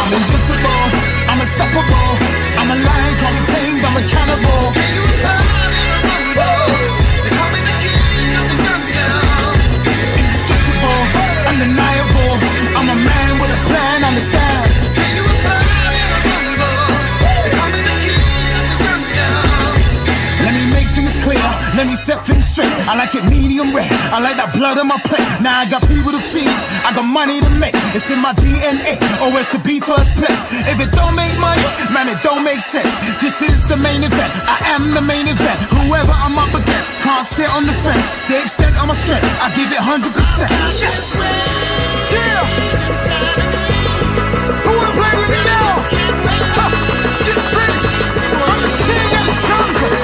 I'm invincible, I'm unstoppable, I'm a lion, call me tamed, I'm a cannibal. Indestructible, undeniable, I'm a man with a plan, understand. Let me make things clear, let me set things straight. I like it medium rare, I like that blood on my plate. Now I got people to feed, I got money to make. It's in my DNA, always to be first place. If it don't make money, man, it don't make sense. This is the main event, I am the main event. Whoever I'm up against, can't sit on the fence. The extent of my strength, I give it 100%. Yes! Yeah! Who wanna play with me now? Get ready! I'm the king of the jungle!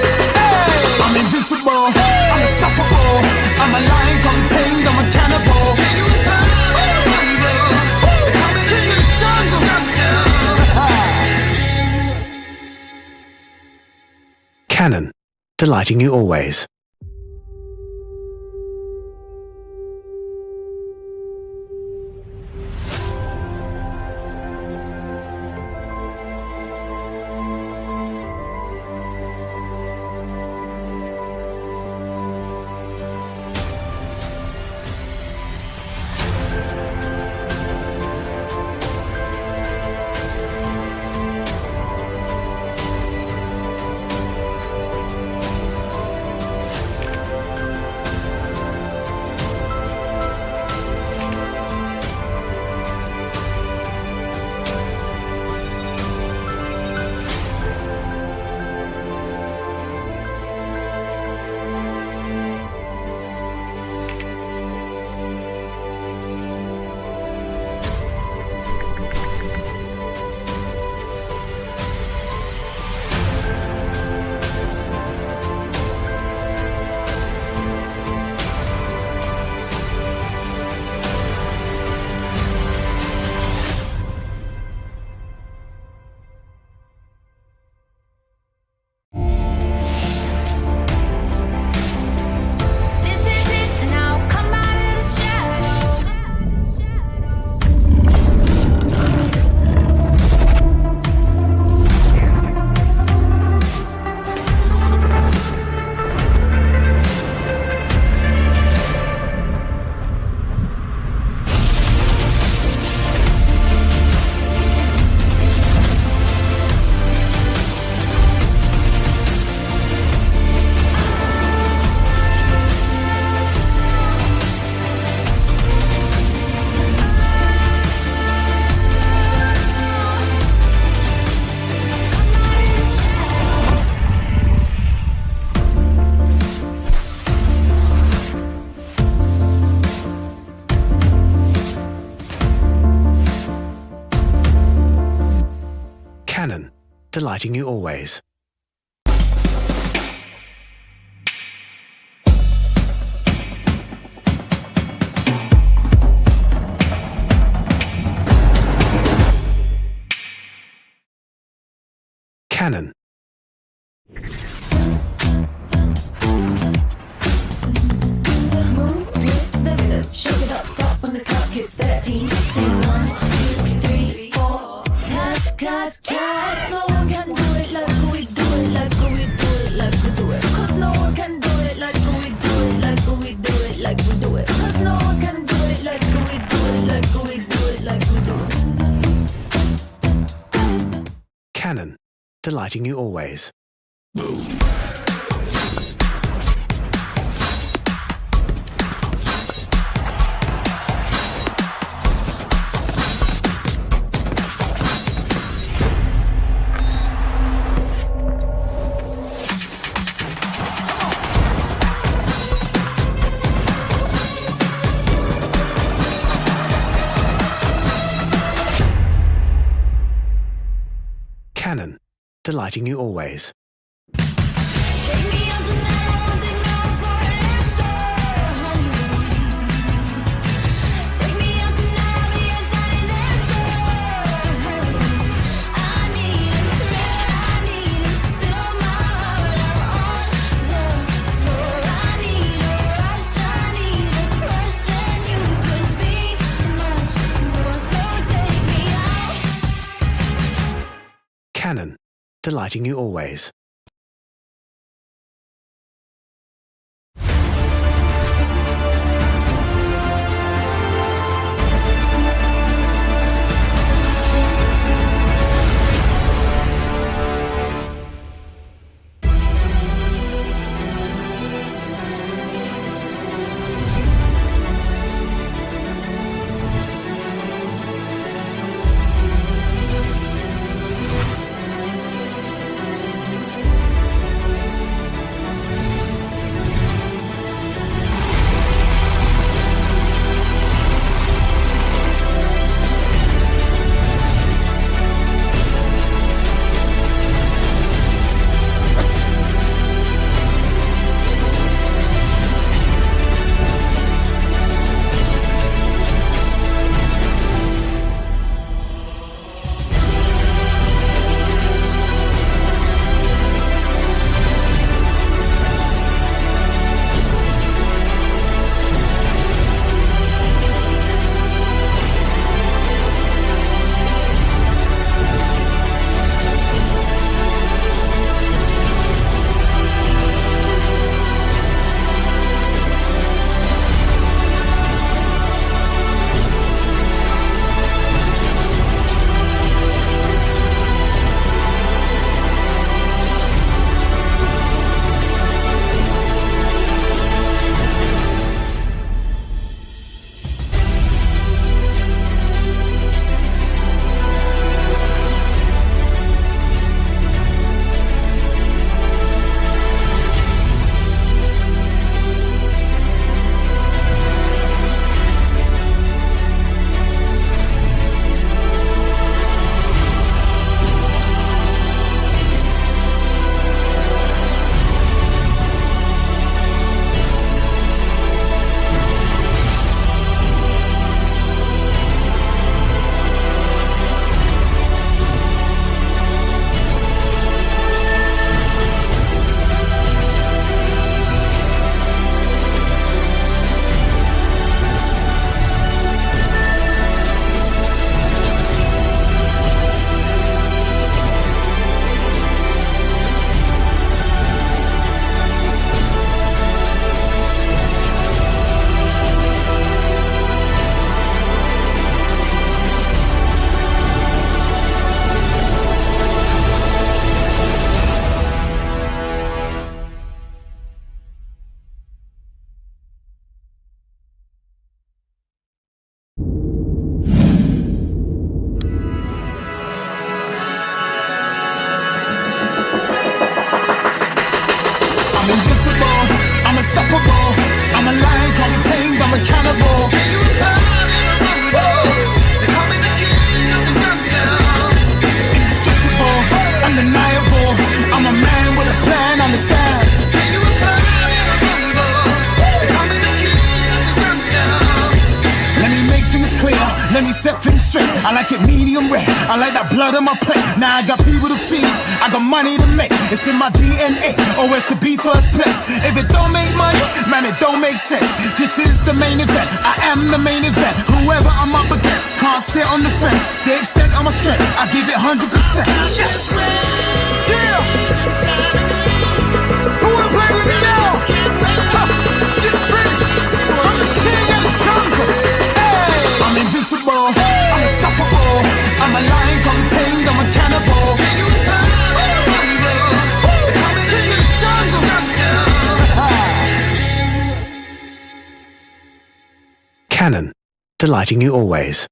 I'm invincible, I'm unstoppable, I'm a lion, call me tamed, I'm a cannibal. King of the jungle. Canon, delighting you always. Canon, delighting you always. Canon. Shake it up, stop when the clock hits 13. Sing 1, 2, 3, 4. Cause no one can do it like we do it, like we do it, like we do it. Cause no one can do it like we do it, like we do it, like we do it. Cause no one can do it like we do it, like we do it, like we do it. Canon, delighting you always. Canon, delighting you always. Canon, delighting you always. I'm invincible, I'm unstoppable. I'm a lion, call me tamed, I'm a cannibal. Indestructible, undeniable. I'm a man with a plan, understand. Let me make things clear, let me set things straight. I like it medium rare, I like that blood on my plate. Now I got people to feed, I got money to make. It's in my DNA, always to be first place. If it don't make money, man, it don't make sense. This is the main event, I am the main event. Whoever I'm up against, can't sit on the fence. The extent of my strength, I give it 100%. Yes! Yeah! Who wanna play with me now? Get ready! I'm the king of the jungle. I'm invincible, I'm unstoppable. I'm a lion, call me tamed, I'm a cannibal. King of the jungle. Canon, delighting you always.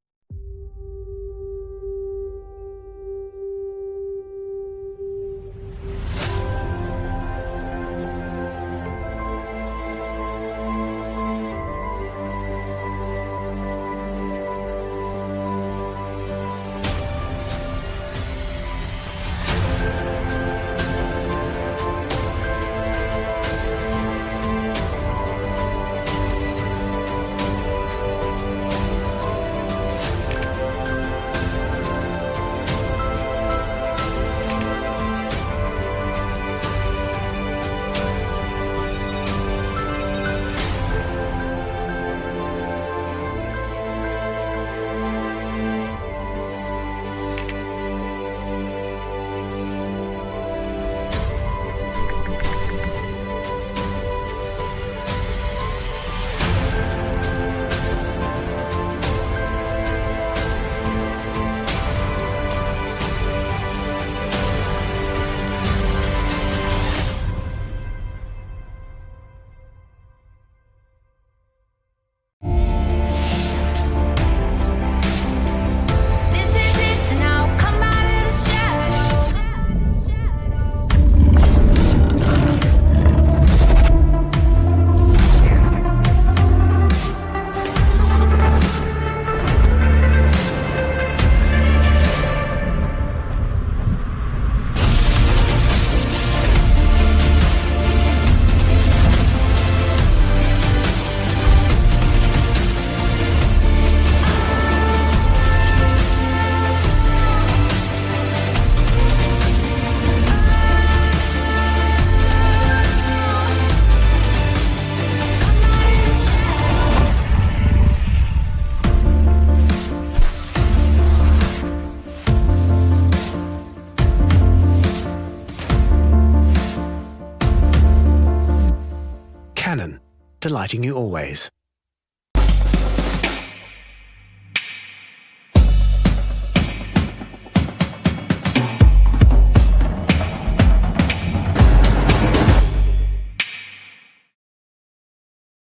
delighting you always.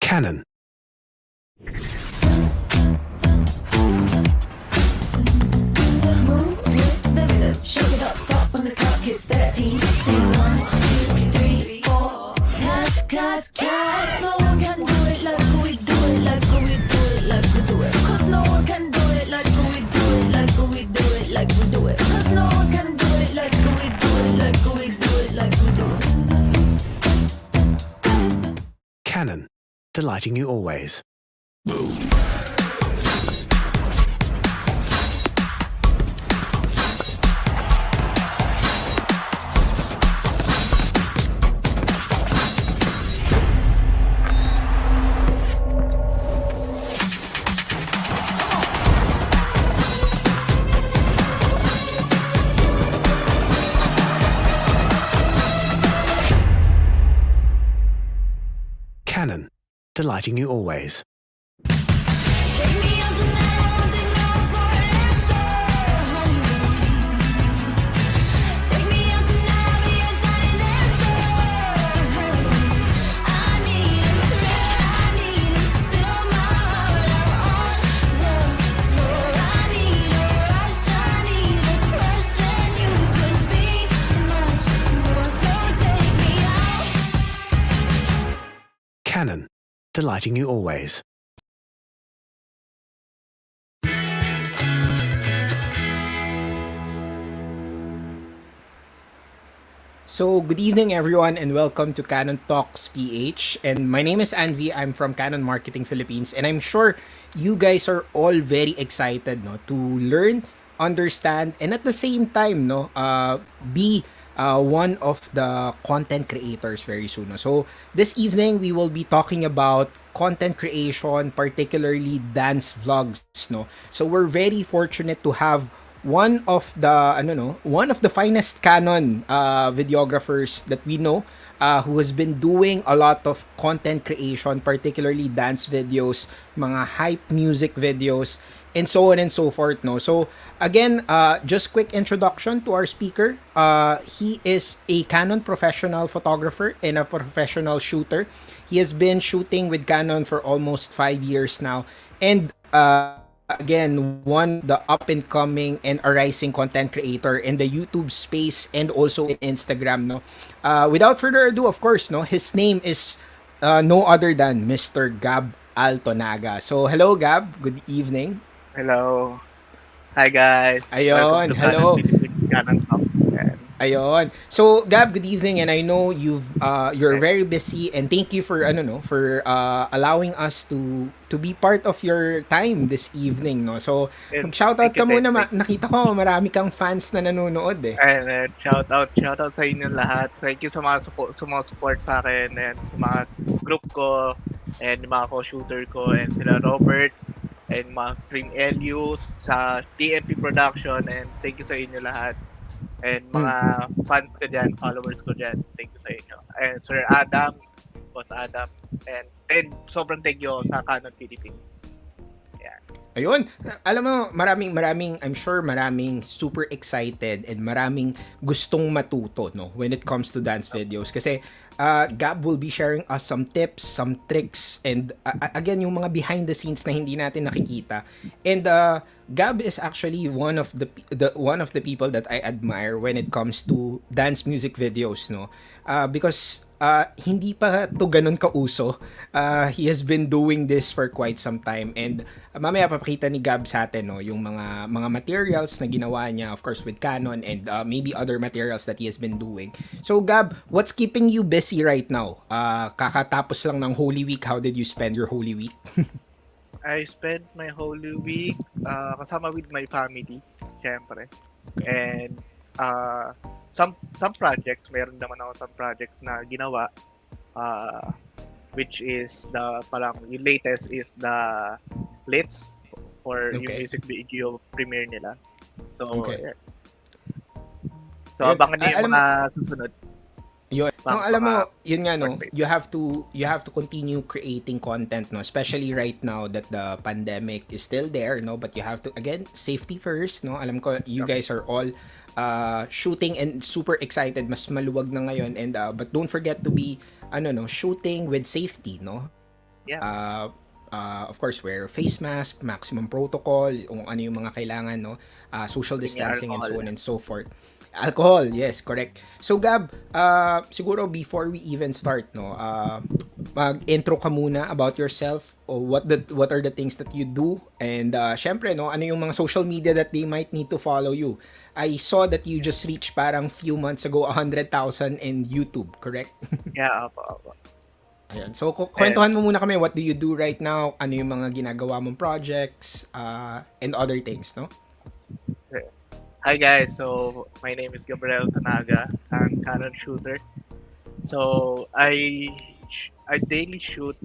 Canon. Move with the rhythm, shake it up, stop when the clock hits 13. Sing 1, 2, 3, 4. Cause no one can do it like we do it, like we do it, like we do it. Cause no one can do it like we do it, like we do it, like we do it. Cause no one can do it like we do it, like we do it, like we do it. Canon, delighting you always. Canon, delighting you always. Canon, delighting you always. So, good evening everyone and welcome to Canon Talks PH. And my name is Anvi. I'm from Canon Marketing Philippines, and I'm sure you guys are all very excited to learn, understand, and at the same time be one of the content creators very soon. So, this evening we will be talking about content creation, particularly dance vlogs. So, we're very fortunate to have one of the finest Canon videographers that we know, who has been doing a lot of content creation, particularly dance videos, mga hype music videos, and so on and so forth. So again, just quick introduction to our speaker. He is a Canon professional photographer and a professional shooter. He has been shooting with Canon for almost 5 years now, and again, one the up and coming and a rising content creator in the YouTube space and also in Instagram. Without further ado, of course, his name is no other than Mr. Gab Altonaga. So, hello, Gab. Good evening. Hello. Hi guys. Ayun, Welcome to hello. Canon Philippines Canon Talks. Yan. Ayun. So, Gab, good evening, and I know you're very busy, and thank you for allowing us to be part of your time this evening, no. So, And mag-shoutout thank you, ka muna. thank you. Nakita ko marami kang fans na nanonood eh. And shout out sa inyo lahat. Thank you sa mga support sa akin and sa mga group ko and mga co-shooter ko and sila Robert and mga Team LU sa TNP Production, and thank you sa inyo lahat. And mga fans ko dyan, followers ko dyan, thank you sa inyo. And Sir Adam, Boss Adam, and sobrang thank you sa Canon Philippines. Ayun, alam mo, maraming, I'm sure maraming super excited and maraming gustong matuto, when it comes to dance videos. Kasi, Gab will be sharing us some tips, some tricks, and again, yung mga behind the scenes na hindi natin nakikita. And, Gab is actually one of the people that I admire when it comes to dance music videos, because hindi pa to ganun kauso. He has been doing this for quite some time, and mamaya papakita ni Gab sa atin yung mga materials na ginawa niya, of course with Canon, and maybe other materials that he has been doing. So Gab, what's keeping you busy right now? Kakatapos lang ng Holy Week. How did you spend your Holy Week? I spent my Holy Week kasama with my family, syempre. And some projects, meron naman ako some projects na ginawa, which is yung latest is the Litz for yung music video premiere nila. So, Okay. yeah. So, abangan niyo yung mga susunod. Yun. No, Pang alam mo, mga yun nga no, portrait. you have to continue creating content no, especially right now that the pandemic is still there no, but you have to again safety first no. Alam ko you guys are all shooting and super excited, mas maluwag na ngayon and but don't forget to be shooting with safety no. Yeah. Of course, wear face mask, maximum protocol, kung ano yung mga kailangan, no? Social Bring your distancing and so alcohol. on and so forth. Alcohol, yes, correct. So Gab, siguro before we even start, no, mag-intro ka muna about yourself or what are the things that you do and syempre, no, ano yung mga social media that they might need to follow you. I saw that you just reached parang few months ago 100,000 in YouTube, correct? Yeah, opo. Ayan. So, kwentuhan mo muna kami, what do you do right now? Ano yung mga ginagawa mong projects and other things, no? Hi guys, so my name is Gab Altonaga. I'm Canon shooter. So I daily shoot.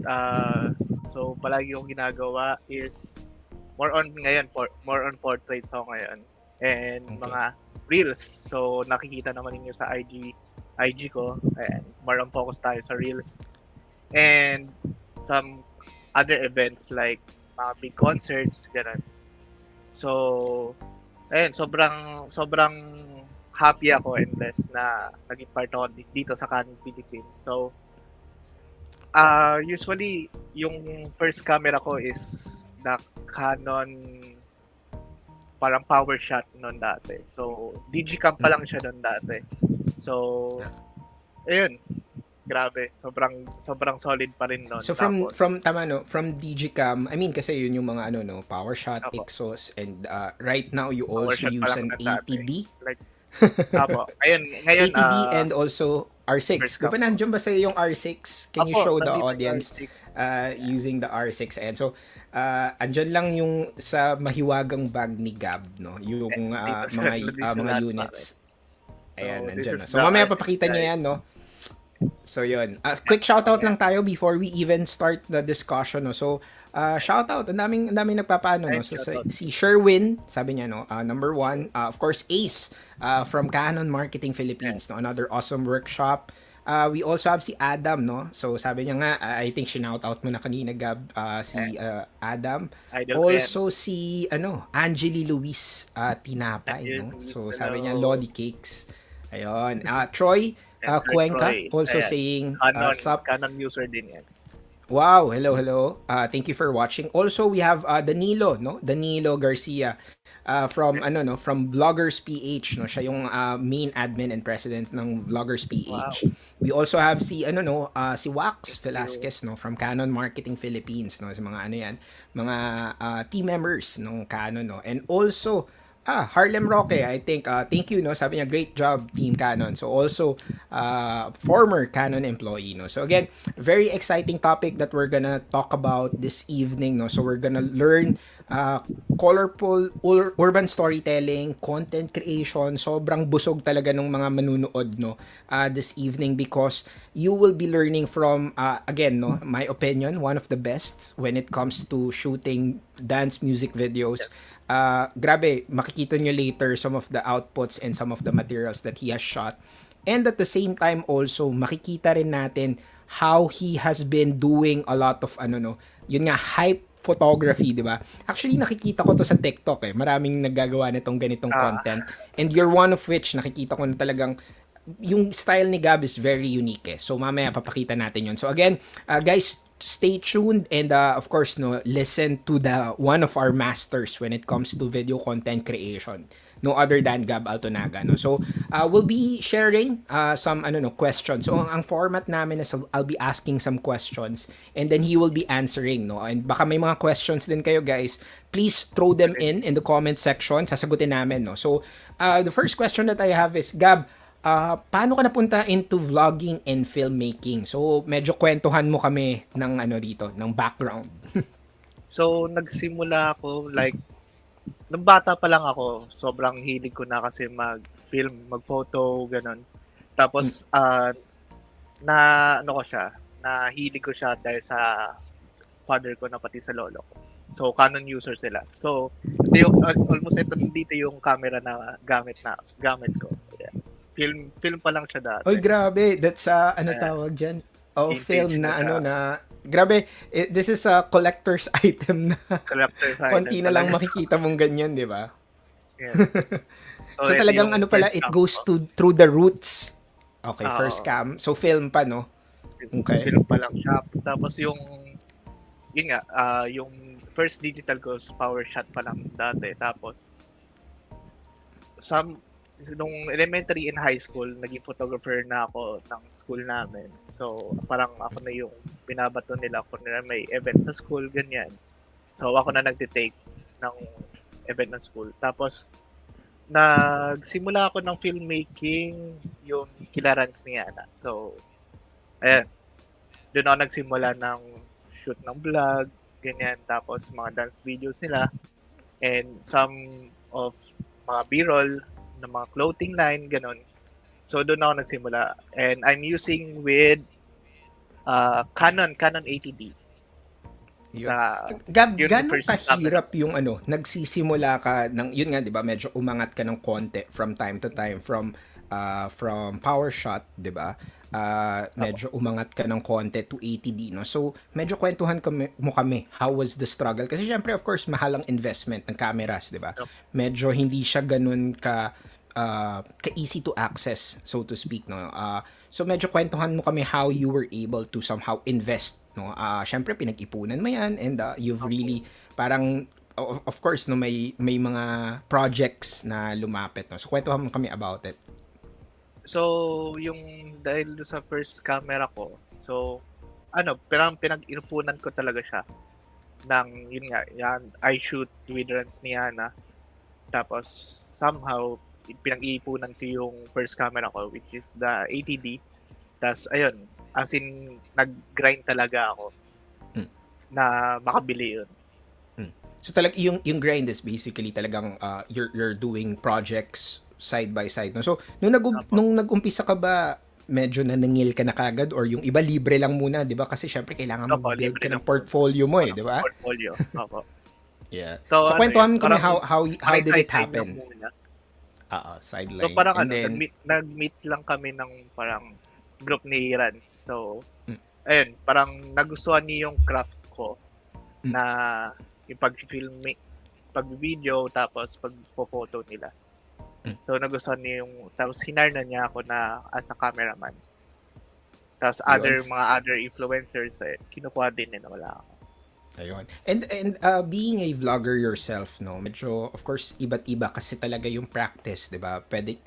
So palagi yung ginagawa is more on ngayon, more on portraits ako ngayon and Okay. mga reels. So nakikita naman niyo sa IG ko and more on focus tayo sa reels and some other events like mga big concerts, ganun. So ayun, sobrang happy ako and blessed na naging part ako dito sa Canon Philippines. So, usually, yung first camera ko is the Canon parang power shot noon dati. So, digicam pa lang siya noon dati. So, ayun. Grabe, sobrang solid pa rin noon. So from Digicam, I mean kasi yun yung mga PowerShot, Opo. Exos and right now you Power also shot use pa an lang na dati. ATD. Like, apo. Ngayon, ATD and also R6. first Di ba cam. nandiyan ba sa'yo yung R6? Can you Apo, show the nandito yung audience R6. using the R6? And so, andyan lang yung sa mahiwagang bag ni Gab, no? Yung Dito sa mga Ladisulat units. So, Ayan, this nandyan. is Na. So, the mamaya R6 papakita niya guys. yan, no? So, yun. Quick shoutout lang tayo before we even start the discussion, no? So, shoutout. Ang daming nagpapaano, no? Nice So, shoutout. si Sherwin, sabi niya, no? Number one. Of course, Ace from Canon Marketing Philippines, no? Another awesome workshop. We also have si Adam, no? So, sabi niya nga, I think shoutout mo na kanina, Gab, si Adam. Idol ko Also, si, Angeli Luis Tinapay, Angeli no? Luis, So, sabi niya, hello. Lodi Cakes. Ayun. Troy And Sir Cuenca Troy. also Ayan. saying, sup. Canon user din yan. Wow, hello. Thank you for watching. Also, we have Danilo, no? Danilo Garcia from from Vloggers PH, no? Siya yung main admin and president ng Vloggers PH. We also have si si Wax Velasquez, no, from Canon Marketing Philippines, no? Sa mga mga team members ng Canon, no. And also Harlem Roque, I think, thank you, no? Sabi niya, great job, Team Canon. So, also, former Canon employee, no? So, again, very exciting topic that we're gonna talk about this evening, no? So, we're gonna learn colorful urban storytelling, content creation. Sobrang busog talaga ng mga manunood, no? This evening because you will be learning from, again, no? My opinion, one of the best when it comes to shooting dance music videos. Grabe, makikita nyo later some of the outputs and some of the materials that he has shot. And at the same time also, makikita rin natin how he has been doing a lot of yun nga, hype photography, di ba? Actually, nakikita ko to sa TikTok Maraming naggagawa nitong ganitong content. And you're one of which, nakikita ko na talagang yung style ni Gab is very unique So mamaya papakita natin yun. So again, guys, stay tuned and of course listen to the one of our masters when it comes to video content creation, no other than Gab Altonaga, no. So we'll be sharing some questions. So ang format namin is I'll be asking some questions and then he will be answering, no. And baka may mga questions din kayo, guys, please throw them in the comment section, sasagutin namin, no. So the first question that I have is, Gab, paano ka napunta into vlogging and filmmaking? So, medyo kwentuhan mo kami ng dito, ng background. So, nagsimula ako nung bata pa lang ako, sobrang hilig ko na kasi mag-film, mag-photo, ganun. Tapos, nahilig ko siya dahil sa father ko na pati sa lolo ko. So, Canon user sila. So, ito yung, almost ito dito yung camera na gamit ko. Yeah. Film pa lang siya dati. Oy, grabe. That's ano Ayan. tawag dyan? Oh, Vintage film na na siya. grabe. This is a collector's item na Collector's konti item na lang talaga. makikita mong ganyan, di ba? Yan. So ito talagang yung ano pala, first it cam goes ko. through the roots. Okay, Oo. first cam. So film pa, no? Okay. Film pa lang siya. Tapos yun nga, yung first digital ko, power shot pa lang dati. Tapos, nung elementary and high school, naging photographer na ako ng school namin. So, parang ako na yung binabato nila kung na may event sa school, ganyan. So, ako na nagtitake ng event ng school. Tapos, nagsimula ako ng filmmaking yung Kilarans ni Ana. So, ayan. Doon ako nagsimula ng shoot ng vlog, ganyan. Tapos, mga dance videos nila. And some of mga b-roll ng mga clothing line, ganun. So, doon ako nagsimula. And I'm using with Canon 80D. Yun. Sa, Gab, yun yung gano'ng first kahirap yung nagsisimula ka ng, yun nga, di ba, medyo umangat ka ng konti from time to time, from power shot, di ba? Medyo umangat ka ng konti to 80D, no? So, medyo kwentuhan mo kami, how was the struggle? Kasi syempre, of course, mahal ang investment ng cameras, di ba? Medyo hindi siya ganun ka-easy to access, so to speak, no? So, medyo kwentuhan mo kami how you were able to somehow invest, no? Syempre, pinag-ipunan mo yan, and you've really, parang, of course, no, may mga projects na lumapit, no? So, kwentuhan mo kami about it. So, yung dahil sa first camera ko, so, parang pinag-inupunan ko talaga siya ng, yun nga, yan, I shoot with runs ni Ana. Tapos, somehow, pinag-iipunan ko yung first camera ko, which is the 80D. Tapos, ayun, as in, nag-grind talaga ako na makabili yun. So, yung grind is basically talagang you're doing projects side by side, no? So, nung nag-umpisa ka ba, medyo nanangil ka na kagad, or yung iba libre lang muna, 'di ba? Kasi syempre kailangan mag-build ka ng portfolio mo, 'di ba? Portfolio. Opo. Yeah. So, So kwentuhan kami parang how did it happen? Sideline. So parang And then, nag-meet lang kami ng parang group ni Rans. So, ayun, parang nagustuhan niya yung craft ko na yung pag-film, pag-video, tapos pag-photo nila. So, nagustuhan niya yung, tapos hinarna niya ako na as a cameraman. Tapos mga other influencers, kinukuha din nila, wala ako. Ayun. And being a vlogger yourself, no, medyo, of course, iba't iba kasi talaga yung practice, 'di ba? Pwede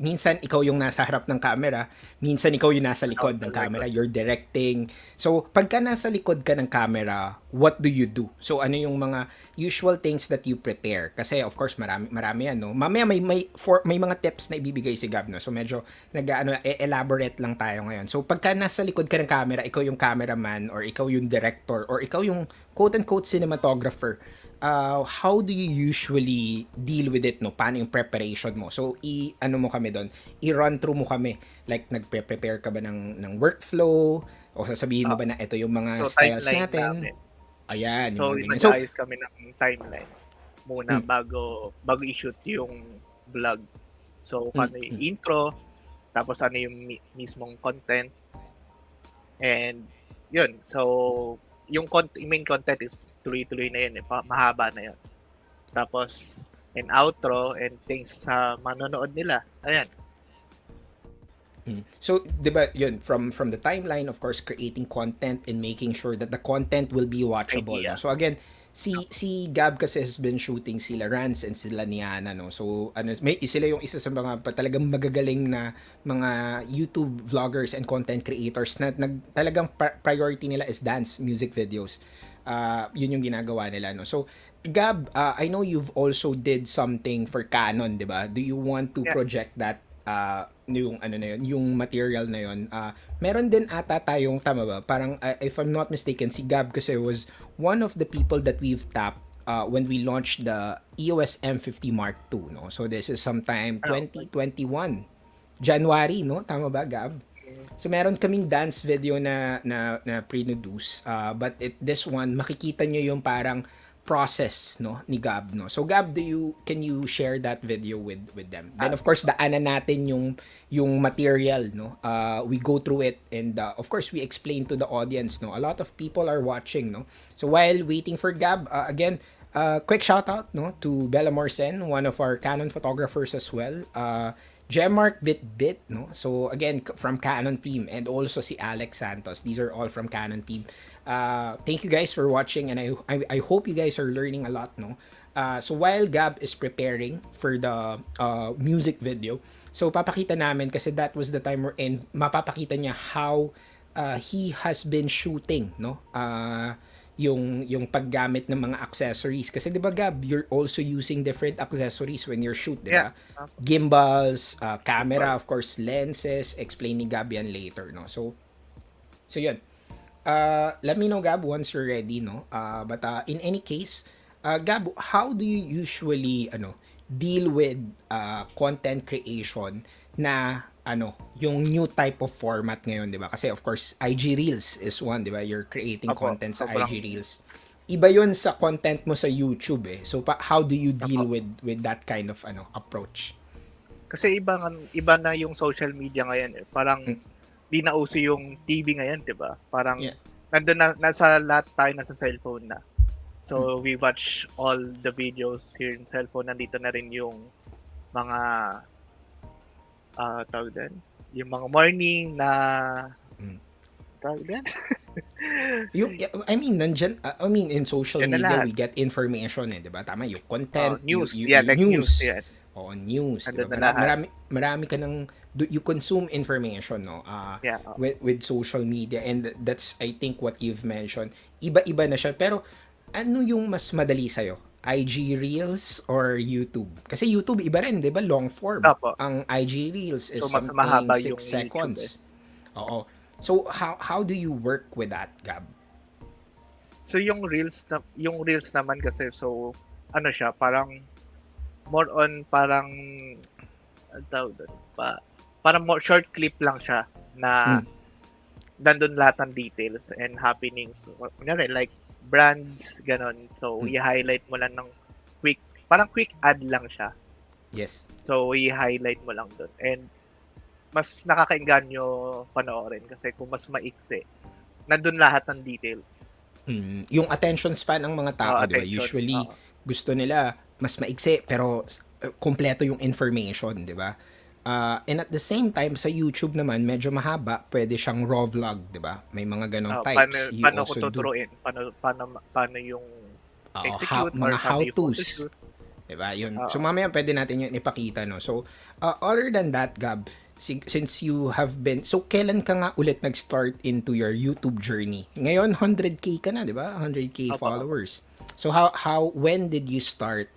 minsan ikaw yung nasa harap ng camera, minsan ikaw yung nasa likod ng camera, you're directing. So, pagka nasa likod ka ng camera, what do you do? So, ano yung mga usual things that you prepare? Kasi of course, marami yan, no. Mamaya may mga tips na ibibigay si Gab, no. So, medyo elaborate lang tayo ngayon. So, pagka nasa likod ka ng camera, ikaw yung cameraman, or ikaw yung director, or ikaw yung quote-unquote cinematographer, how do you usually deal with it, no? Paano yung preparation mo? So, mo kami doon, i-run through mo kami. Like, nagpe-prepare ka ba ng workflow? O sasabihin mo ba na ito yung mga styles natin? Namin. Ayan. So, nag-ayos kami ng timeline muna bago i-shoot yung vlog. So, paano yung intro, tapos ano yung mismong content. And, yun. So, yung main content is tuloy-tuloy na yun. Mahaba na yun. Tapos, an outro and things sa manonood nila. Ayan. So, 'di ba, yun, from the timeline, of course, creating content and making sure that the content will be watchable. No? So again, si Gab kasi has been shooting sila Rans and sila Niana, no. So sila yung isa sa mga talagang magagaling na mga YouTube vloggers and content creators na talagang priority nila is dance music videos. Yun yung ginagawa nila, no. So Gab, I know you've also did something for Canon, 'di ba? Do you want to project that yung yung material na yun? Meron din ata tayong, tama ba? Parang, if I'm not mistaken, si Gab kasi was one of the people that we've tapped when we launched the EOS M50 Mark II, no? So, this is sometime 2021. January, no? Tama ba, Gab? So, meron kaming dance video na pre-produce. But this one, makikita nyo yung parang process no ni Gab no. So Gab, can you share that video with them? Then of course daanan natin yung material no. We go through it and of course we explain to the audience no. A lot of people are watching no. So while waiting for Gab, again, quick shout out no to Bella Morsen, one of our Canon photographers as well. Gemark Bit no. So again from Canon team, and also si Alex Santos. These are all from Canon team. Thank you guys for watching, and I hope you guys are learning a lot no. So while Gab is preparing for the music video, so papakita namin kasi that was the time we're in, mapapakita niya how he has been shooting no. Yung paggamit ng mga accessories kasi 'di ba Gab, you're also using different accessories when you're shoot, 'di ba? Yeah. Gimbals, camera, of course, lenses, explain ni Gab yan later no. So yun. Let me know Gab once you're ready no. But in any case, Gab, how do you usually deal with content creation na yung new type of format ngayon, 'di ba? Kasi of course, IG Reels is one, 'di ba? You're creating Opo, content sa sobrang- IG Reels. Iba 'yun sa content mo sa YouTube eh. So how do you deal with that kind of approach? Kasi iba na yung social media ngayon eh. Parang di na uso yung TV ngayon, 'di ba? Parang Yeah. nandun na, nasa lahat tayo nasa cellphone na. So we watch all the videos here in cellphone. Nandito na rin yung mga tawag din, yung mga morning na tawag din. In social Yan na media lahat. we get information eh, 'di ba? Tama yung content, News, yung yeah, like news, yan. Oo, news. Andun Diba? na lahat. Marami ka ng you consume information no Yeah. with social media, and that's I think what you've mentioned. Iba-iba na siya, pero ano yung mas madali sa'yo? IG Reels or YouTube? Kasi YouTube iba rin, 'di ba? Long form. Opo. Ang IG Reels is So, mas something mahaba 6 yung seconds. YouTube Oo. So how do you work with that, Gab? So yung reels naman kasi, so ano siya, parang more on parang ano tawag doon, parang more short clip lang siya na nandun lahat ng details and happenings. So, kunyari, like brands, ganon. So, i-highlight mo lang ng parang quick ad lang siya. Yes. So, i-highlight mo lang doon. And mas nakakainganyo panoorin kasi kung mas maiksi, nandun lahat ng details. Yung attention span ng mga tao, di ba? Attention, Usually, gusto nila mas maiksi pero kompleto yung information, di ba? And at the same time, sa YouTube naman, medyo mahaba, pwede siyang raw vlog, di ba? May mga ganong types. Paano ko tuturuin? Paano yung execute or mga paano yung how-tos. photoshoot? Diba? Yun. So, mamaya pwede natin yun ipakita, no? So, other than that, Gab, since you have been, so kailan ka nga ulit nag-start into your YouTube journey? Ngayon, 100K ka na, di ba? 100K followers. So, when did you start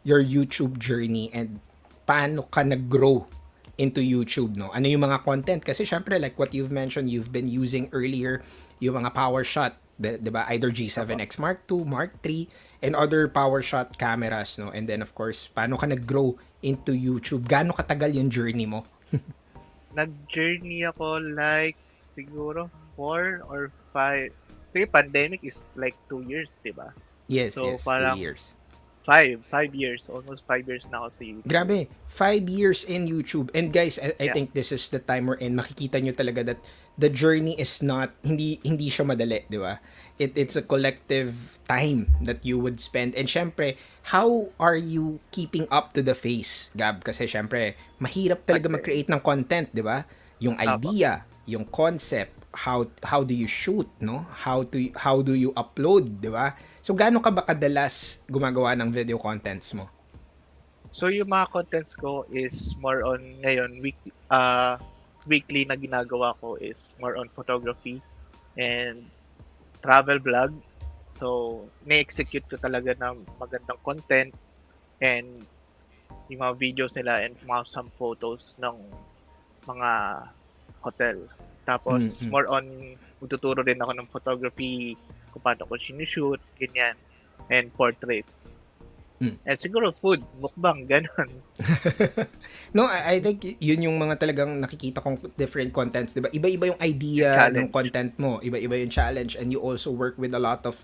your YouTube journey, and paano ka nag-grow into YouTube, no? Ano yung mga content? Kasi syempre, like what you've mentioned, you've been using earlier yung mga power shot, diba? Either G7X Mark II, Mark III, and other power shot cameras, no? And then, of course, paano ka nag-grow into YouTube? Gaano katagal yung journey mo? Nag-journey ako like siguro 4 or 5. Sige, pandemic is like 2 years, diba? Yes, So, yes, 2 parang- years. 5 years. Almost 5 years na ako sa YouTube. Grabe, 5 years in YouTube. And guys, I Yeah. think this is the time we're in. Makikita nyo talaga that the journey is not, hindi siya madali, di ba? It's a collective time that you would spend. And syempre, how are you keeping up to the face, Gab? Kasi syempre, mahirap talaga mag-create ng content, di ba? Yung idea, yung concept, how do you shoot, no? How do you upload, di ba? So, gaano ka ba kadalas gumagawa ng video contents mo? So, yung mga contents ko is more on ngayon, weekly na ginagawa ko is more on photography and travel vlog. So, na-execute ko talaga ng magandang content and yung mga videos nila and mga some photos ng mga hotel. Tapos, more on, tuturo din ako ng photography, kung paano ko sinushoot, ganyan, and portraits. And siguro food, mukbang, ganun. No, I think yun yung mga talagang nakikita kong different contents, 'di ba? Iba-iba yung idea ng content mo, iba-iba yung challenge, and you also work with a lot of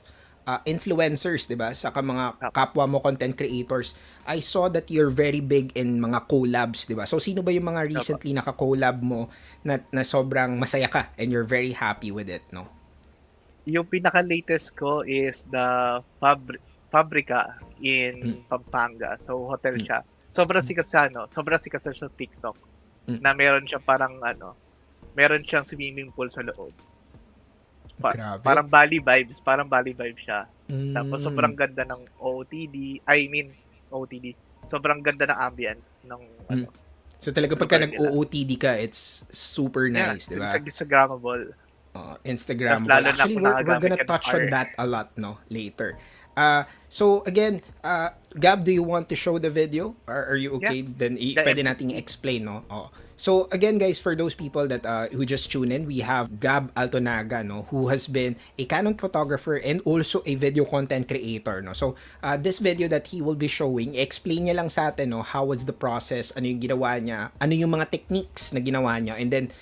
influencers, 'di ba? Saka mga Apo. kapwa mo content creators. I saw that you're very big in mga collabs, 'di ba? So sino ba yung mga Apo. recently naka-collab mo na sobrang masaya ka and you're very happy with it, no? Yung pinaka-latest ko is the Fabrica Mm. in Pampanga. So, hotel Mm. siya. Sobrang sikat siya sa TikTok. Mm. Na meron siya meron siyang swimming pool sa loob. Grabe. Parang Bali vibes siya. Tapos sobrang Mm. ganda ng OOTD. Sobrang ganda ng ambience ng Mm. So talaga pagka lugar nila. nag-OOTD ka, it's super Yeah, nice, 'di ba? Instagrammable. Instagram. Tas lalo na Actually, kung we're nakagamit gonna ka ng touch on R. that a lot, no, later. So again, Gab, do you want to show the video? Are you okay? Then Yeah, pwede nating i-explain, no? Oh. So again, guys, for those people that who just tune in, we have Gab Altonaga, no, who has been a Canon photographer and also a video content creator, no. So this video that he will be showing, explain niya lang sa atin, no, how was the process, ano yung ginawa niya, ano yung mga techniques na ginawa niya, and then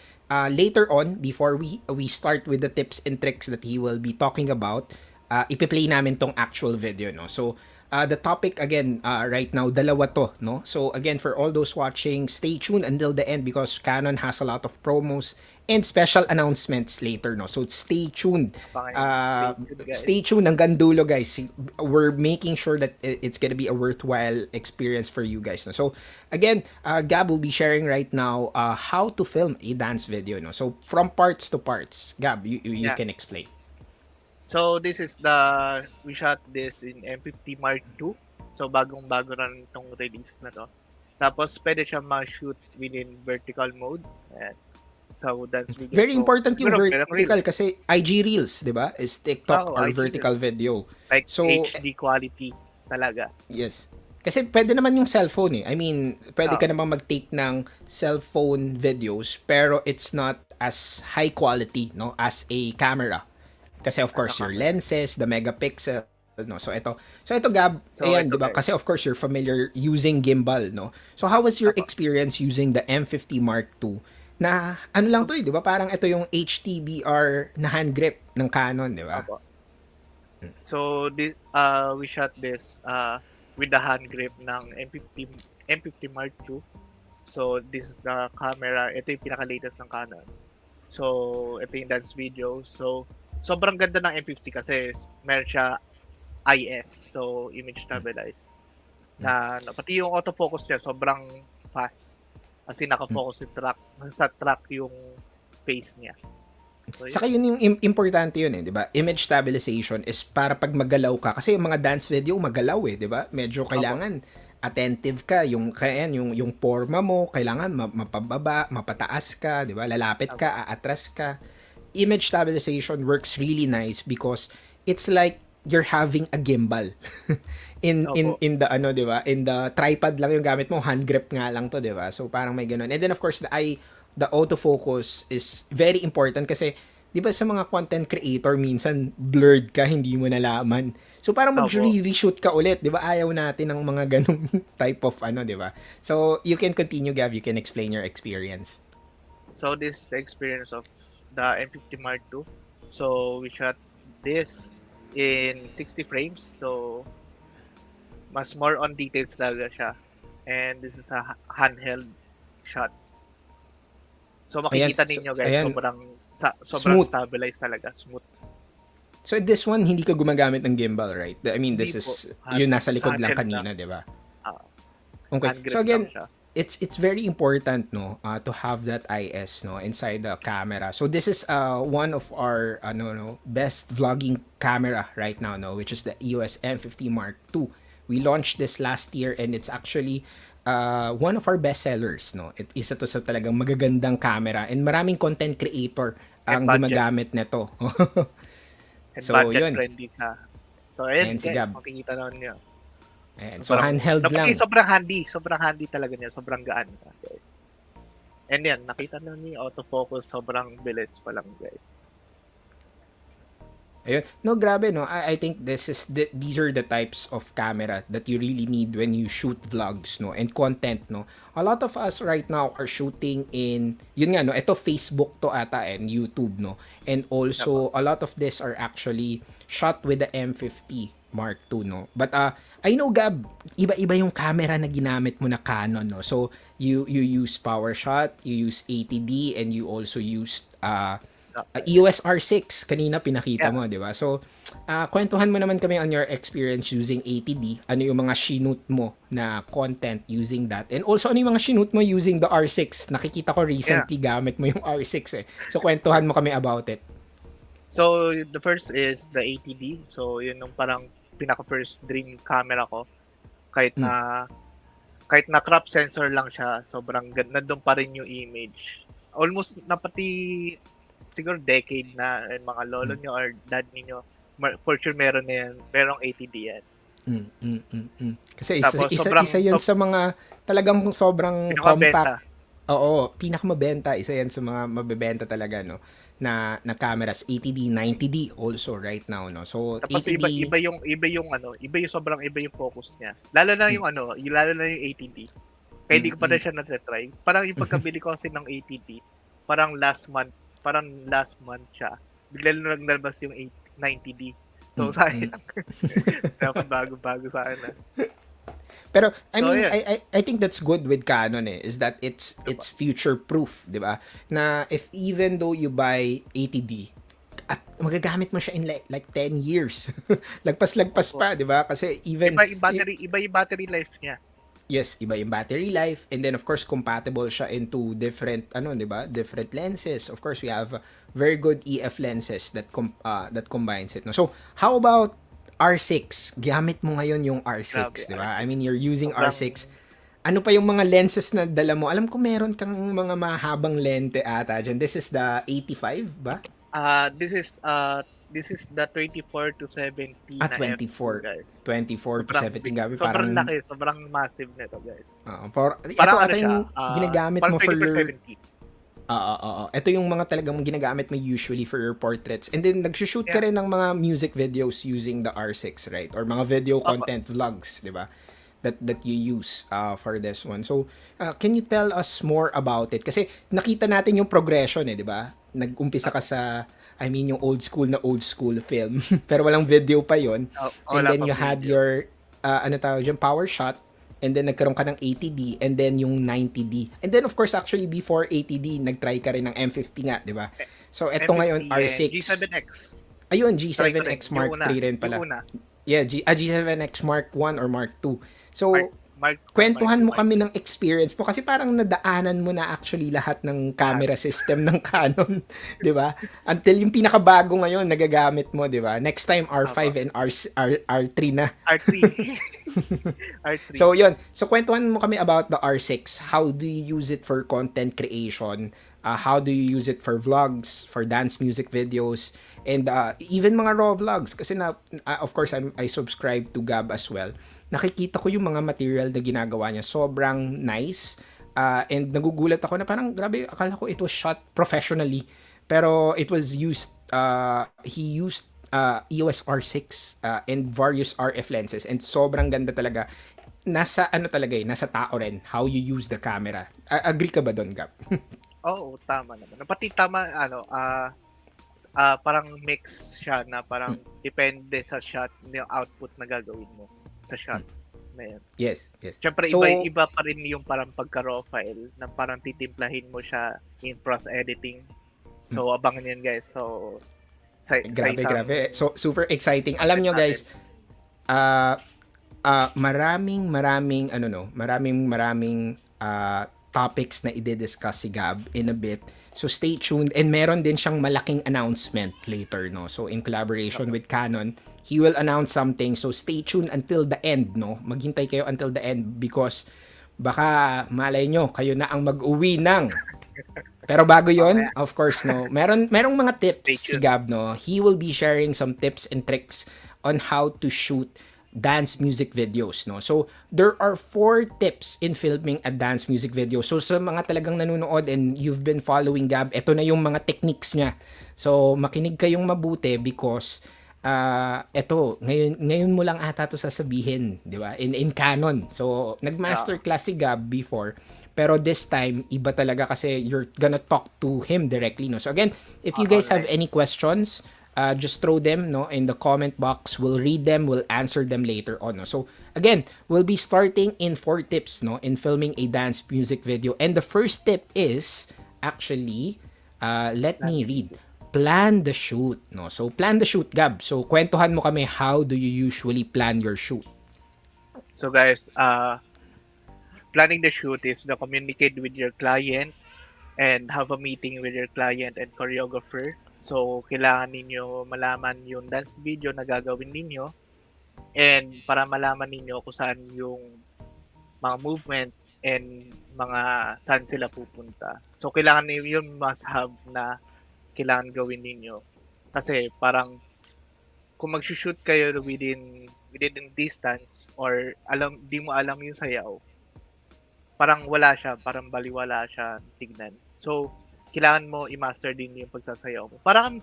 later on, before we start with the tips and tricks that he will be talking about, ipi-play namin tong actual video, no? So, the topic again right now, dalawa to, no? So, again, for all those watching, stay tuned until the end because Canon has a lot of promos and special announcements later, no? So, stay tuned. Stay tuned hanggang dulo, guys. We're making sure that it's gonna be a worthwhile experience for you guys, no? So, again, Gab will be sharing right now how to film a dance video, no? So, from parts to parts. Gab, you Yeah. can explain. So we shot this in M50 Mark II. So bagong-bago na itong release na to. Tapos pwede siya ma-shoot within vertical mode. And so that's video. Very important yung siguro, vertical reels. kasi IG Reels, di ba? Is TikTok or IG vertical Reels. video. Like So, HD quality talaga. yes. Kasi pwede naman yung cellphone eh. I mean, pwede ka naman mag-take ng cellphone videos pero it's not as high quality, no, as a camera. Kasi of course your lenses, the megapixel, no. So ito Gab, ayan, ito, 'di ba? guys. Kasi of course you're familiar using gimbal, no. So how was your experience using the M50 Mark II? Na ano lang 'to, 'di ba? Parang ito yung HTBR na hand grip ng Canon, 'di ba? Apo. So we shot this with the hand grip ng M50 Mark II. So this is the camera. Ito yung pinaka-latest ng Canon. So ito yung dance video. So sobrang ganda ng M50 kasi meron siya IS, so image stabilized. Pati yung autofocus niya sobrang fast. Kasi naka-focus sa track yung face niya. So, Saka yun yung importante yun eh, 'di ba? Image stabilization is para pag magalaw ka kasi yung mga dance video magalaw eh, 'di ba? Medyo kailangan attentive ka, yung forma mo kailangan mapababa, mapataas ka, 'di ba? Lalapit ka, aatras ka. Image stabilization works really nice because it's like you're having a gimbal. in the ano, 'di ba? In the tripod lang yung gamit mo, hand grip nga lang 'to, 'di ba? So parang may ganun. And then of course the autofocus is very important kasi 'di ba sa mga content creator minsan blurred ka, hindi mo nalaman. So parang mag-reshoot ka ulit, 'di ba? Ayaw natin ng mga ganung type of ano, 'di ba? So you can continue, Gab, you can explain your experience. So this is the experience of the M50 Mark II. So we shot this in 60 frames. So mas more on details talaga siya. And this is a handheld shot. So makikita ninyo guys, sobrang Smooth. stabilized talaga, smooth. So this one hindi ka gumagamit ng gimbal, right? I mean, this Hindi is po. yung nasa likod lang Handheld kanina, 'di ba? Hand Okay. grip So again, lang siya. it's very important no to have that IS no inside the camera. So this is one of our best vlogging camera right now no, which is the EOS M50 Mark II. We launched this last year and it's actually one of our best sellers no. Isa to sa talagang magagandang camera and maraming content creator ang gumagamit nito. And So, budget yun. friendly ka. So ayan Ayan si guys, Gab. makikita naman nyo. Ayan. So handheld lang. Sobrang handy talaga niya, sobrang gaan ka, guys. And yan, nakita na niyo autofocus, sobrang bilis pa lang, guys. Ayun. No, grabe, no. I think these are the types of camera that you really need when you shoot vlogs, no, and content, no. A lot of us right now are shooting in, yun nga, no, ito Facebook to ata and YouTube, no. And also, a lot of this are actually shot with the M50 Mark II, no. But I know, Gab, iba-iba yung camera na ginamit mo na Canon, no. So, you use PowerShot, you use 80D, and you also used EOS R6 kanina pinakita Yeah. mo, 'di ba? So, kwentuhan mo naman kami on your experience using 80D. Ano yung mga shoot mo na content using that? And also ano yung mga shoot mo using the R6? Nakikita ko recently gamit mo yung R6 eh. So, kwentuhan mo kami about it. So, the first is the 80D. So, yun yung parang pinaka-first dream camera ko. Kahit na crop sensor lang siya, sobrang nandun pa rin yung image. Almost napati siguro decade na and mga lolo nyo or dad niyo for sure meron na yan. Merong 80D yan. Kasi Tapos, isa yan sa mga talagang sobrang Pinakabenta. compact. Oo, pinakamabenta. Isa yan sa mga mabebenta talaga, no? Na cameras 80D, 90D also right now, no. So Tapos 80D iba yung sobrang iba yung focus niya. Lalo na yung lalo na yung 80D. Kaya hindi ko pa rin siya na-try. Parang yung pagkabili ko kasi ng 80D, parang last month siya. Bigla lang nalabas yung 90D. So sayang. Dapat bago-bago sana. Pero I So, mean, yeah. I think that's good with Canon is that it's future proof, 'di ba? Na if even though you buy 80D at magagamit mo siya in like 10 years. Lagpas-lagpas pa, 'di ba? Kasi even Iba yung battery life niya. yes, iba yung battery life and then of course compatible siya into different 'di ba? Different lenses. Of course, we have very good EF lenses that combines it. No? So, how about R6? Gamit mo ngayon yung R6, Grabe, 'di ba? R6. I mean, you're using Sobrang- R6. Ano pa yung mga lenses na dala mo? Alam ko meron kang mga mahabang lente ata dyan. This is the 85 ba? This is the 24 to 70 na 24. f2, guys. 24 to 70 gabi. Sobrang Parang, laki, sobrang massive nito, guys. ito Parang ata yung ginagamit mo parang for 20 your... 70. Ito yung mga talagang ginagamit mo usually for your portraits. And then, nagsushoot ka rin ng mga music videos using the R6, right? Or mga video content vlogs, di ba? That you use for this one. So, can you tell us more about it? Kasi nakita natin yung progression di ba? Nag-umpisa ka sa, I mean, yung old school film. Pero walang video pa yon. And Wala then pang you had video. your, ano tawag dyan, power shot. And then nagkaroon ka ng 80D and then yung 90D. And then of course actually before 80D, nagtry ka rin ng M50 nga, 'di ba? So eto ngayon M50 and R6. G7X. Ayun, Try ko G7X rin. Mark Yung una. 3 rin pala. Yung una. Yeah, G7X Mark 1 or Mark 2. So Mark kwentuhan mo 2. kami ng experience mo kasi parang nadaanan mo na actually lahat ng camera system ng Canon, 'di ba? Until yung pinakabago ngayon nagagamit mo, 'di ba? Next time R5 and R3 na. R3. R3. So, yun. So, kwentuhan mo kami about the R6. How do you use it for content creation? How do you use it for vlogs, for dance music videos, and even mga raw vlogs? Kasi of course, I subscribe to Gab as well. Nakikita ko yung mga material na ginagawa niya. Sobrang nice. And nagugulat ako na parang, grabe, akala ko it was shot professionally. Pero it was used, he used EOS R6 and various RF lenses and sobrang ganda talaga. Nasa nasa tao rin how you use the camera. Agree ka ba doon, Gab? Oo, tama naman. Pati parang mix siya na parang depende sa shot yung output na gagawin mo sa shot na yan. Yes. Siyempre, So, iba pa rin yung parang pagka-raw file na parang titimplahin mo siya in pros editing. So, abangan yan, guys. So, grabe. So, super exciting. Alam nyo, guys, maraming topics na i-discuss si Gab in a bit. So stay tuned and meron din siyang malaking announcement later, no. So in collaboration with Canon, he will announce something. So stay tuned until the end, no. Maghintay kayo until the end because baka malay nyo kayo na ang mag-uwi ng. Pero bago 'yon, of course, no. Merong mga tips si Gab, no. He will be sharing some tips and tricks on how to shoot dance music videos, no? So, there are 4 tips in filming a dance music video. So, sa mga talagang nanonood and you've been following Gab, ito na yung mga techniques niya. So, makinig kayong mabuti because eto, ngayon mo lang ata to sasabihin, 'di ba? In Canon. So, nag-masterclass si Gab before, pero this time iba talaga kasi you're gonna talk to him directly, no? So again, if you guys have any questions, just throw them, no, in the comment box. We'll read them, we'll answer them later on, no? So again, we'll be starting in 4 tips, no, in filming a dance music video. And the first tip is actually let me read. Plan the shoot, no? So plan the shoot, Gab. So kwentuhan mo kami, how do you usually plan your shoot? So guys, planning the shoot is to communicate with your client and have a meeting with your client and choreographer. So, kailangan ninyo malaman yung dance video na gagawin ninyo and para malaman ninyo kung saan yung mga movement and mga saan sila pupunta. So, kailangan ninyo yung must-have na kailangan gawin ninyo. Kasi parang kung mag-shoot kayo within distance or di mo alam yung sayaw, parang wala siya, parang baliwala siya tignan. So, kailangan mo i-master din yung pagsasayaw mo. Parang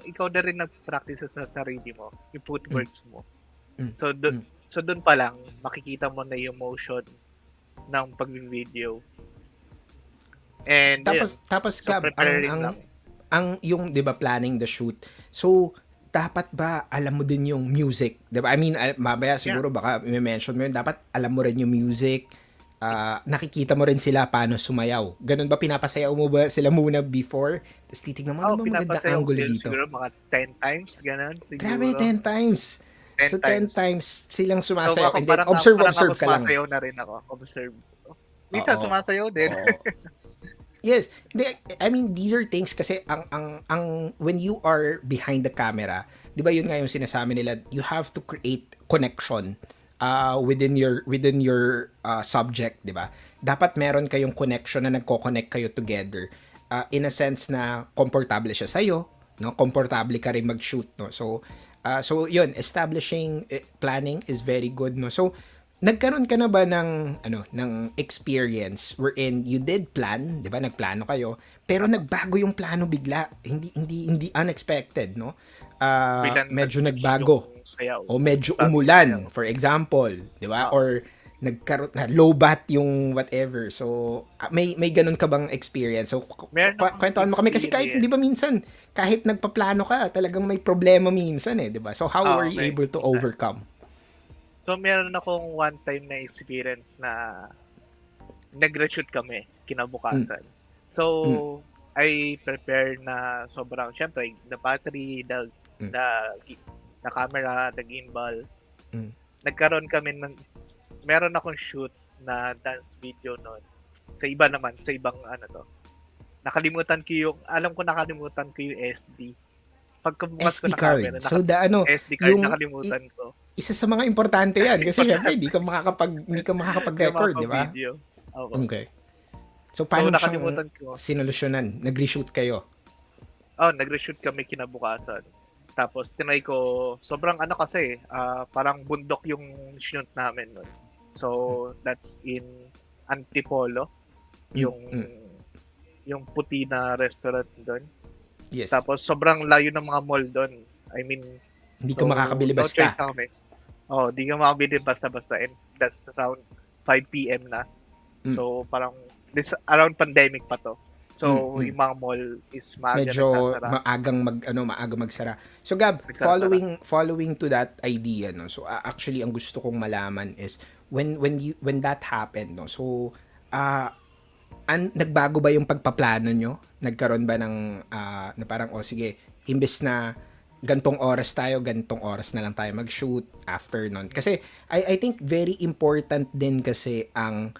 ikaw na rin nag-practice sa sarili mo, yung footworks mo. So doon pa lang makikita mo na yung motion ng pag-video. And tapos so Gab, ang yung 'di ba planning the shoot. So dapat ba alam mo din yung music, 'di ba? I mean, mamaya siguro baka i-mention mo yun, dapat alam mo rin yung music. Nakikita mo rin sila paano sumayaw. Ganun ba, pinapasayaw mo ba sila muna before? Tapos titignan mo, ano ba maganda angle dito? Siguro mga 10 times, ganun. Siguro. Grabe, 10 times. 10 times silang sumasayaw. So, and then, observe ka lang. Sumasayaw na rin ako. Observe. Minsan sumasayaw din. Yes. I mean, these are things kasi ang when you are behind the camera, 'di ba yun nga yung sinasabi nila, you have to create connection within your subject, 'di ba? Dapat meron kayong connection na nagko-connect kayo together. In a sense na komportable siya sa iyo, no? Komportable ka rin mag-shoot, no? So 'yun, establishing planning is very good, no? So nagkaroon ka na ba ng experience wherein you did plan, 'di ba? Nagplano kayo, pero nagbago yung plano bigla. Hindi unexpected, no? Medyo nagbago. O medyo umulan, for example, 'di ba? Or nagkaroon na low bat yung whatever. So may ganun ka bang experience? So kwentuhan mo kami kasi kahit 'di ba minsan kahit nagpaplano ka, talagang may problema minsan 'di ba? So how were you able to overcome? So meron akong one time na experience na nag-reshoot kami kinabukasan. So I prepared na sobrang, syempre, the battery, the camera, the gimbal. Nagkaroon kami meron akong shoot na dance video noon. Sa iba naman, sa ibang nakalimutan ko yung SD. Pagkabukas ko na camera, so SD card nakalimutan ko. Isa sa mga importante yan kasi syempre hindi ka makakapag-record, di ba? Okay. So paano nakalimutan ko. Sinolusyonan? Nag-reshoot kayo? Nag-reshoot kami kinabukasan. Tapos tinry ko, sobrang kasi, parang bundok yung shoot namin nun. So that's in Antipolo, yung puti na restaurant doon. Yes. Tapos sobrang layo ng mga mall doon. I mean, hindi ka makakabili basta. No choice na kami. Di ka makakabili basta-basta. And that's around 5 p.m. na. So parang this around pandemic pa to. So yung mga mall is medyo maagang magsara. So Gab, following to that idea, no. So actually ang gusto kong malaman is when that happened, no. So nagbago ba yung pagpaplano nyo? Nagkaroon ba ng na parang sige, imbes na gantong oras na lang tayo mag-shoot after nun. Kasi I think very important din kasi ang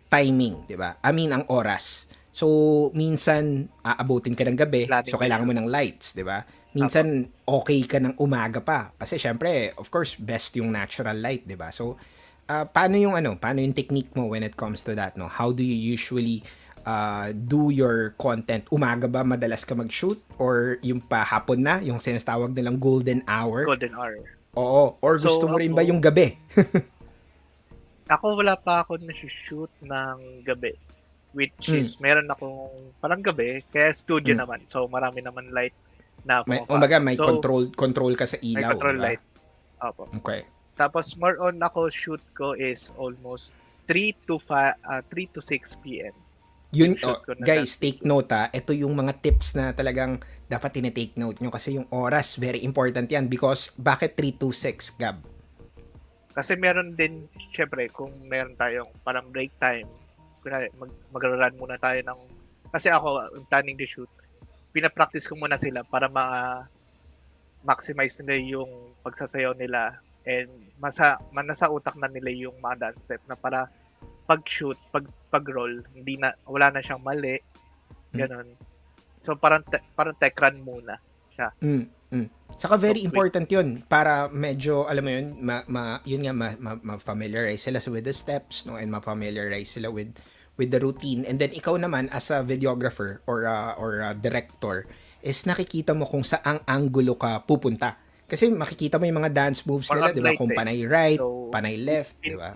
timing, 'di ba? I mean ang oras. So minsan aabutin ka ng gabi, so kailangan mo ng lights, 'di ba? Minsan okay ka ng umaga pa kasi syempre of course best yung natural light, 'di ba? So paano yung technique mo when it comes to that, no? How do you usually do your content? Umaga ba madalas ka mag-shoot or yung pa hapon na, yung sinasawag nilang golden hour? Golden hour. Oo, or So, gusto mo rin ba ako yung gabi? ako wala pa ako nasushoot ng gabi. Which Mm, is, meron akong parang gabi, kaya studio mm. naman. So, marami naman light na May kumbaga pumapasok. may So, control ka sa may ilaw, 'di control ba? light. Opo. Okay. Tapos, more on ako shoot ko is almost 3 to 6 p.m. yung Yun, shoot oh, ko na guys, dance take video. note ha. Ito yung mga tips na talagang dapat tine-take note nyo kasi yung oras, very important yan because bakit 3 to 6, Gab? Kasi meron din, syempre, kung meron tayong parang break time, kunwari, mag-run muna tayo ng, kasi ako, I'm planning to shoot, pinapractice ko muna sila para ma-maximize nila yung pagsasayaw nila and nasa utak na nila yung mga dance step na para pag-shoot, pag-roll, wala na siyang mali, ganun. So, parang tech run muna siya. Mm, mm. Saka very So, quick. important yun para medyo, alam mo yun, yun nga, ma-familiarize sila with the steps, no? And ma-familiarize sila with the routine. And then, ikaw naman, as a videographer or a director, is nakikita mo kung saang angulo ka pupunta. Kasi makikita mo yung mga dance moves Or nila, on di ba? right Kung eh. panay right, So, panay left, di ba?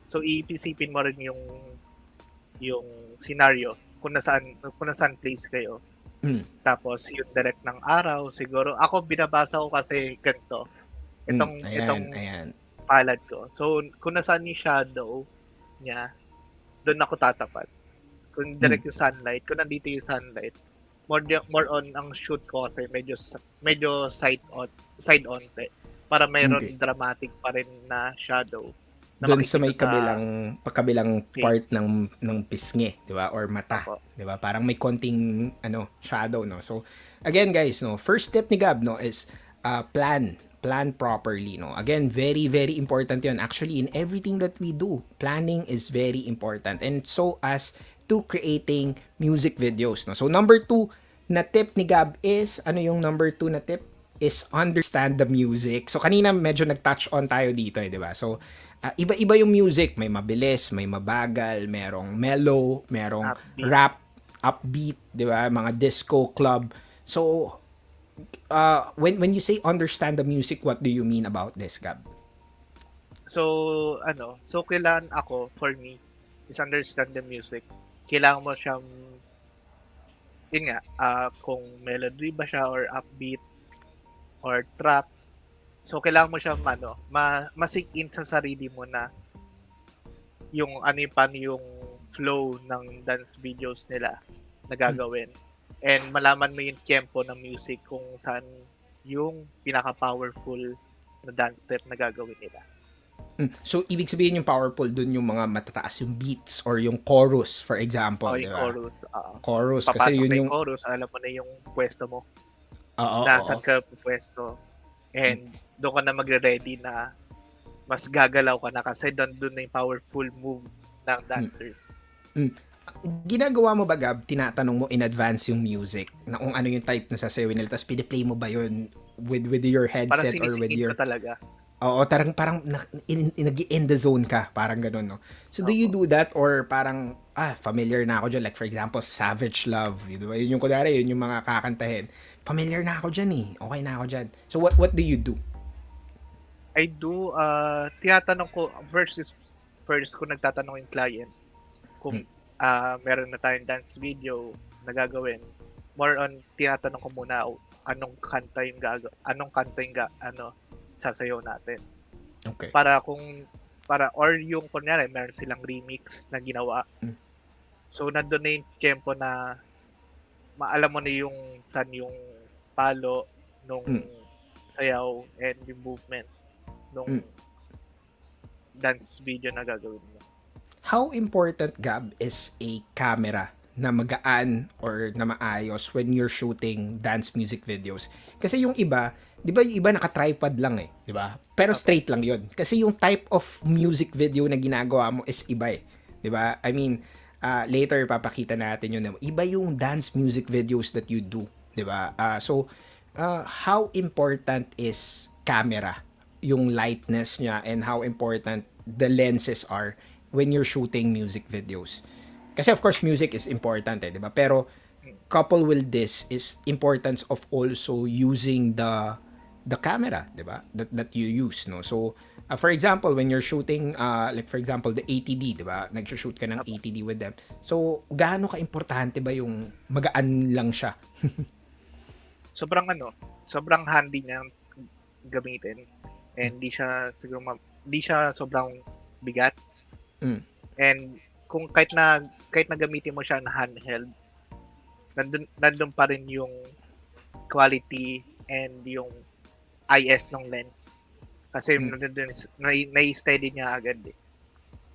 iisipin mo rin yung scenario kung nasaan place kayo. Mm, Tapos yung direct ng araw siguro ako binabasa ko kasi ganito. Itong ayan. palad ko. So kung nasaan yung shadow niya, doon ako tatapat. Kung direct yung sunlight, kung nandito yung sunlight, more on ang shoot ko kasi medyo side onte para mayroon Okay. dramatic pa rin na shadow na Doon sa makikita may kabilang part face. ng pisngi, 'di ba? Or mata, Opo. 'di ba? Parang may konting shadow, no. So again, guys, no, first step ni Gab, no, is plan properly, no. Again, very very important 'yon. Actually, in everything that we do, planning is very important and so as to creating music videos, no. So number 2 na tip ni Gab is ano yung number 2 na tip? Is understand the music. So kanina medyo nag-touch on tayo dito, 'di ba? So iba-iba yung music, may mabilis, may mabagal, merong mellow, merong Upbeat. rap, upbeat, 'di ba? Mga disco club. So when you say understand the music, what do you mean about this, Gab? So kailangan for me is understand the music. Kailangan mo siyang yun nga, kung melody ba siya or upbeat or trap. So kailangan mo siyang ma-sink in sa sarili mo na yung paano yung flow ng dance videos nila na gagawin. And malaman mo yung tempo ng music kung saan yung pinaka-powerful na dance step na gagawin nila. So ibig sabihin yung powerful dun yung mga matataas yung beats or yung chorus, for example, O di yung ba? chorus. Chorus kasi Papasok yun na yung yung chorus, alam mo na yung pwesto mo. oo. Nasaan ka pwesto. And doon ka na magre-ready na mas gagalaw ka na kasi doon na yung powerful move ng dancers. Ginagawa mo ba, Gab, tinatanong mo in advance yung music na kung ano yung type na sasawin nila tapos piniplay mo ba yun with your Para headset or with sinisingit your ko talaga. Oo, parang nag-in the zone ka, parang ganun, no? So, do you do that or parang, familiar na ako dyan. Like, for example, Savage Love, di ba? Yun yung kunwari, yun yung mga kakantahin. Familiar na ako dyan eh. Okay na ako dyan. So, what do you do? I do, tinatanong ko, first ko nagtatanong yung client kung meron na tayong dance video na gagawin. More on, tinatanong ko muna anong kanta yung sasayaw natin. Okay. Or yung kunyari, meron silang remix na ginawa. So, nandun na yung tempo na maalam mo na yung saan yung palo nung sayaw and yung movement nung dance video na gagawin mo. How important, Gab, is a camera na magaan or na maayos when you're shooting dance music videos? Kasi yung iba, di ba yung iba naka-tripod lang eh, di ba? Pero straight lang yun. Kasi yung type of music video na ginagawa mo is iba eh, di ba? I mean, later papakita natin yun. Iba yung dance music videos that you do, di ba? So, how important is camera? Yung lightness niya and how important the lenses are when you're shooting music videos. Kasi of course music is important eh, 'di ba? Pero couple with this is importance of also using the the camera, 'di ba? That you use, no? So, for example, when you're shooting like for example, the ATD, 'di ba? Nag-shoot ka ng Apo. ATD with them. So, gaano ka importante ba yung magaan lang siya? Sobrang handy niya gamitin. And di siya sobrang bigat. Mm. And kung kahit na gamitin mo siya na handheld, nandun pa rin yung quality and yung IS ng lens. Kasi nai-steady niya agad eh.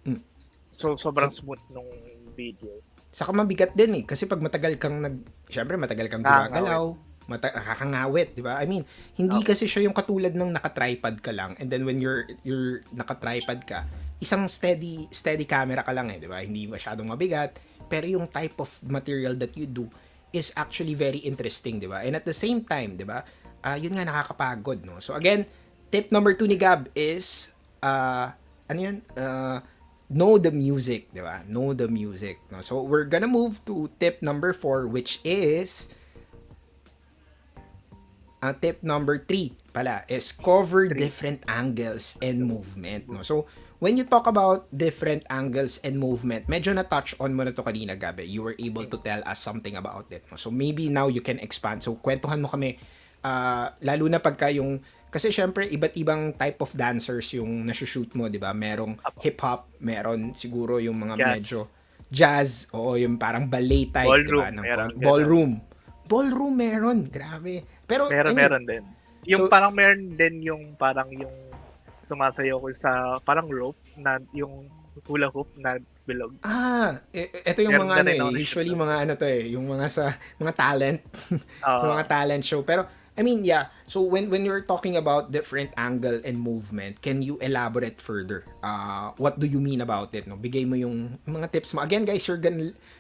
Mm. So, sobrang smooth nung video. Saka mabigat din eh kasi pag matagal kang syempre matagal kang gumagalaw, nakakangawit, 'di ba? I mean, hindi kasi siya yung katulad ng naka-tripod ka lang and then when you're naka-tripod ka, isang steady camera ka lang eh, 'di ba? Hindi masyadong mabigat, pero yung type of material that you do is actually very interesting, 'di ba? And at the same time, 'di ba? Yun nga nakakapagod, no? So again, tip number 2 ni Gab is ano yun? Know the music, di ba? Know the music. No? So, we're gonna move to tip number 4, which is tip number 3 pala is cover different angles and movement. No? So, when you talk about different angles and movement, medyo na-touch on mo na to kanina, Gabi. You were able to tell us something about it. No? So, maybe now you can expand. So, kwentuhan mo kami, lalo na pagka yung kasi syempre, iba't ibang type of dancers yung nasushoot mo, di ba? Merong hip-hop, meron siguro yung mga medyo jazz, o yung parang ballet type, di ba? Ballroom meron, grabe. Pero, meron din. Yung parang meron din yung parang yung sumasayaw ko sa parang rope na yung hula hoop na bilog. Ito yung mga usually mga to yung mga sa mga talent, sa mga talent show. Pero, I mean, yeah. So when you're talking about different angle and movement, can you elaborate further? What do you mean about it? No, bigay mo yung mga tips mo. Again, guys,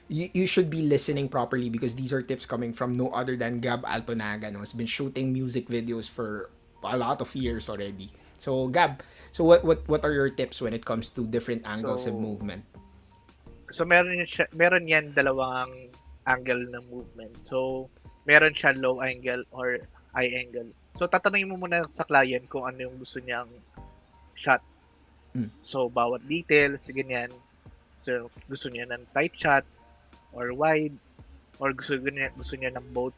you should be listening properly because these are tips coming from no other than Gab Altonaga. No, has been shooting music videos for a lot of years already. So Gab, what are your tips when it comes to different angles and movement? So meron yan dalawang angle ng movement. So meron siya low angle or high angle. So, tatanungin mo muna sa client kung ano yung gusto niyang shot. So, bawat details, ganyan. So, gusto niya ng tight shot or wide or gusto niya ng both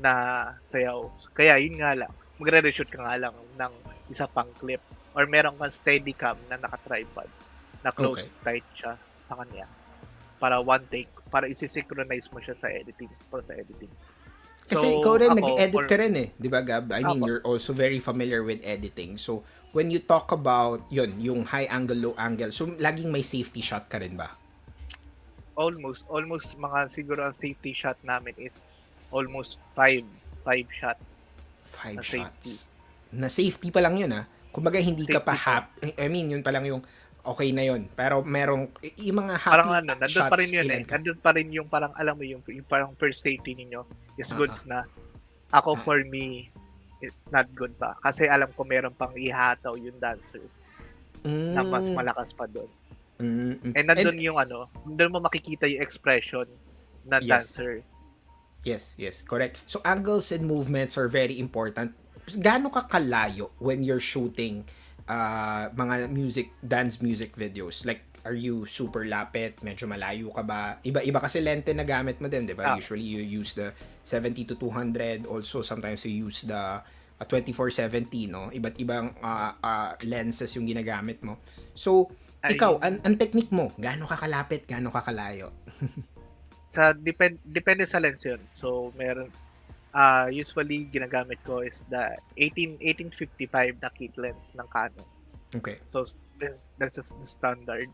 na sayaw. So, kaya, yun nga lang. Magre-reshoot ka nga lang ng isa pang clip or meron kang steady cam na naka-tripod na close tight siya sa kanya para one take, para isi-synchronize mo siya sa editing. Kasi ikaw rin, nag-edit ka rin eh. Di ba, Gab? I mean, you're also very familiar with editing. So, when you talk about, yung high angle, low angle, so, laging may safety shot ka rin ba? Almost mga siguro ang safety shot namin is almost 5 shots. 5 shots. Na safety pa lang yun, ah. Kumbaga, hindi safety ka pa happy. I mean, yun pa lang yung okay na yun. Pero merong, yung mga happy parang nandun pa rin yun eh. Nandun pa rin yung parang, alam mo yung parang first safety ninyo is goods na. Ako for me, not good pa. Kasi alam ko meron pang ihataw yung dancers na mas malakas pa doon. And nandun yung doon mo makikita yung expression ng dancer. Yes, correct. So angles and movements are very important. Gaano ka kalayo when you're shooting mga dance music videos? Like, are you super lapit? Medyo malayo ka ba? Iba kasi lente na gamit mo din, di ba? Usually, you use the 70 to 200. Also, sometimes you use the 24-70, no? Iba't ibang lenses yung ginagamit mo. So, ikaw, ang technique mo, gaano ka kalapit, gaano ka kalayo? Depende sa lens yun. So, meron, usually ginagamit ko is the 1855 na kit lens ng Canon. Okay. So that's the standard.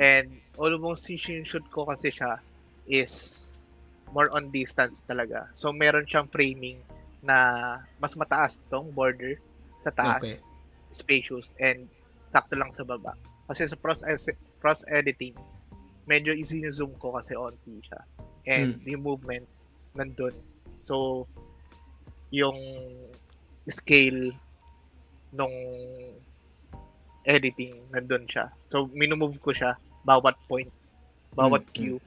And almost yung shoot ko kasi siya is more on distance talaga. So meron siyang framing na mas mataas tong border sa taas, spacious, and sakto lang sa baba. Kasi sa cross editing, medyo i-zoom ko kasi onti siya. And yung movement nandun. So, yung scale nung editing nandun siya. So, minumove ko siya bawat point, bawat cue.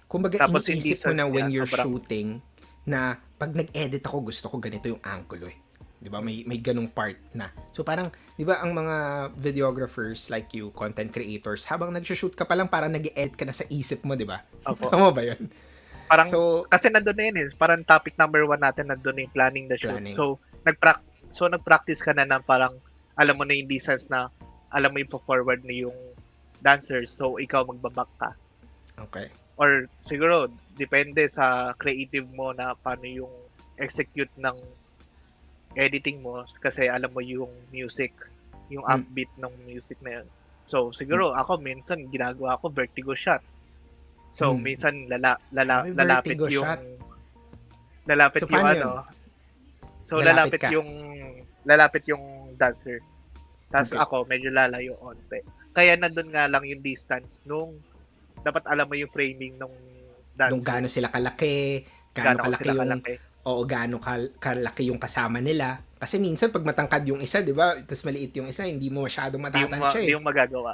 Kumbaga, tapos iniisip mo na when you're shooting na pag nag-edit ako, gusto ko ganito yung angulo eh. 'di ba? May ganung part na. So parang 'di ba ang mga videographers like you, content creators, habang nagsushoot ka pa lang parang nag-edit ka na sa isip mo, 'di ba? Opo. Tama ba 'yun? Parang, So, kasi nandun na yun eh. Parang topic number 1 natin nandun na yung planning the shoot. Planning. So, nag-practice ka na ng parang, alam mo na yung distance na, alam mo yung forward na yung dancers. So, ikaw magbaback ka. okay. Or siguro, depende sa creative mo na paano yung execute ng editing mo. Kasi alam mo yung music, yung upbeat ng music na yun. So, siguro ako minsan ginagawa ko vertigo shot. So, minsan May lalapit vertigo yung shot. lalapit So, yung paano ano. yun? So, Lalapit ka? lalapit yung dancer. Tapos Okay. ako, medyo lalayo onte. Kaya nandun nga lang yung distance nung dapat alam mo yung framing nung dancer. Nung gaano sila kalaki, gaano kalaki sila yung kalaki. gaano kalaki yung kasama nila. Kasi minsan pag matangkad yung isa, 'di ba? Tapos maliit yung isa, hindi mo masyadong matatansya Hindi eh. mo magagawa.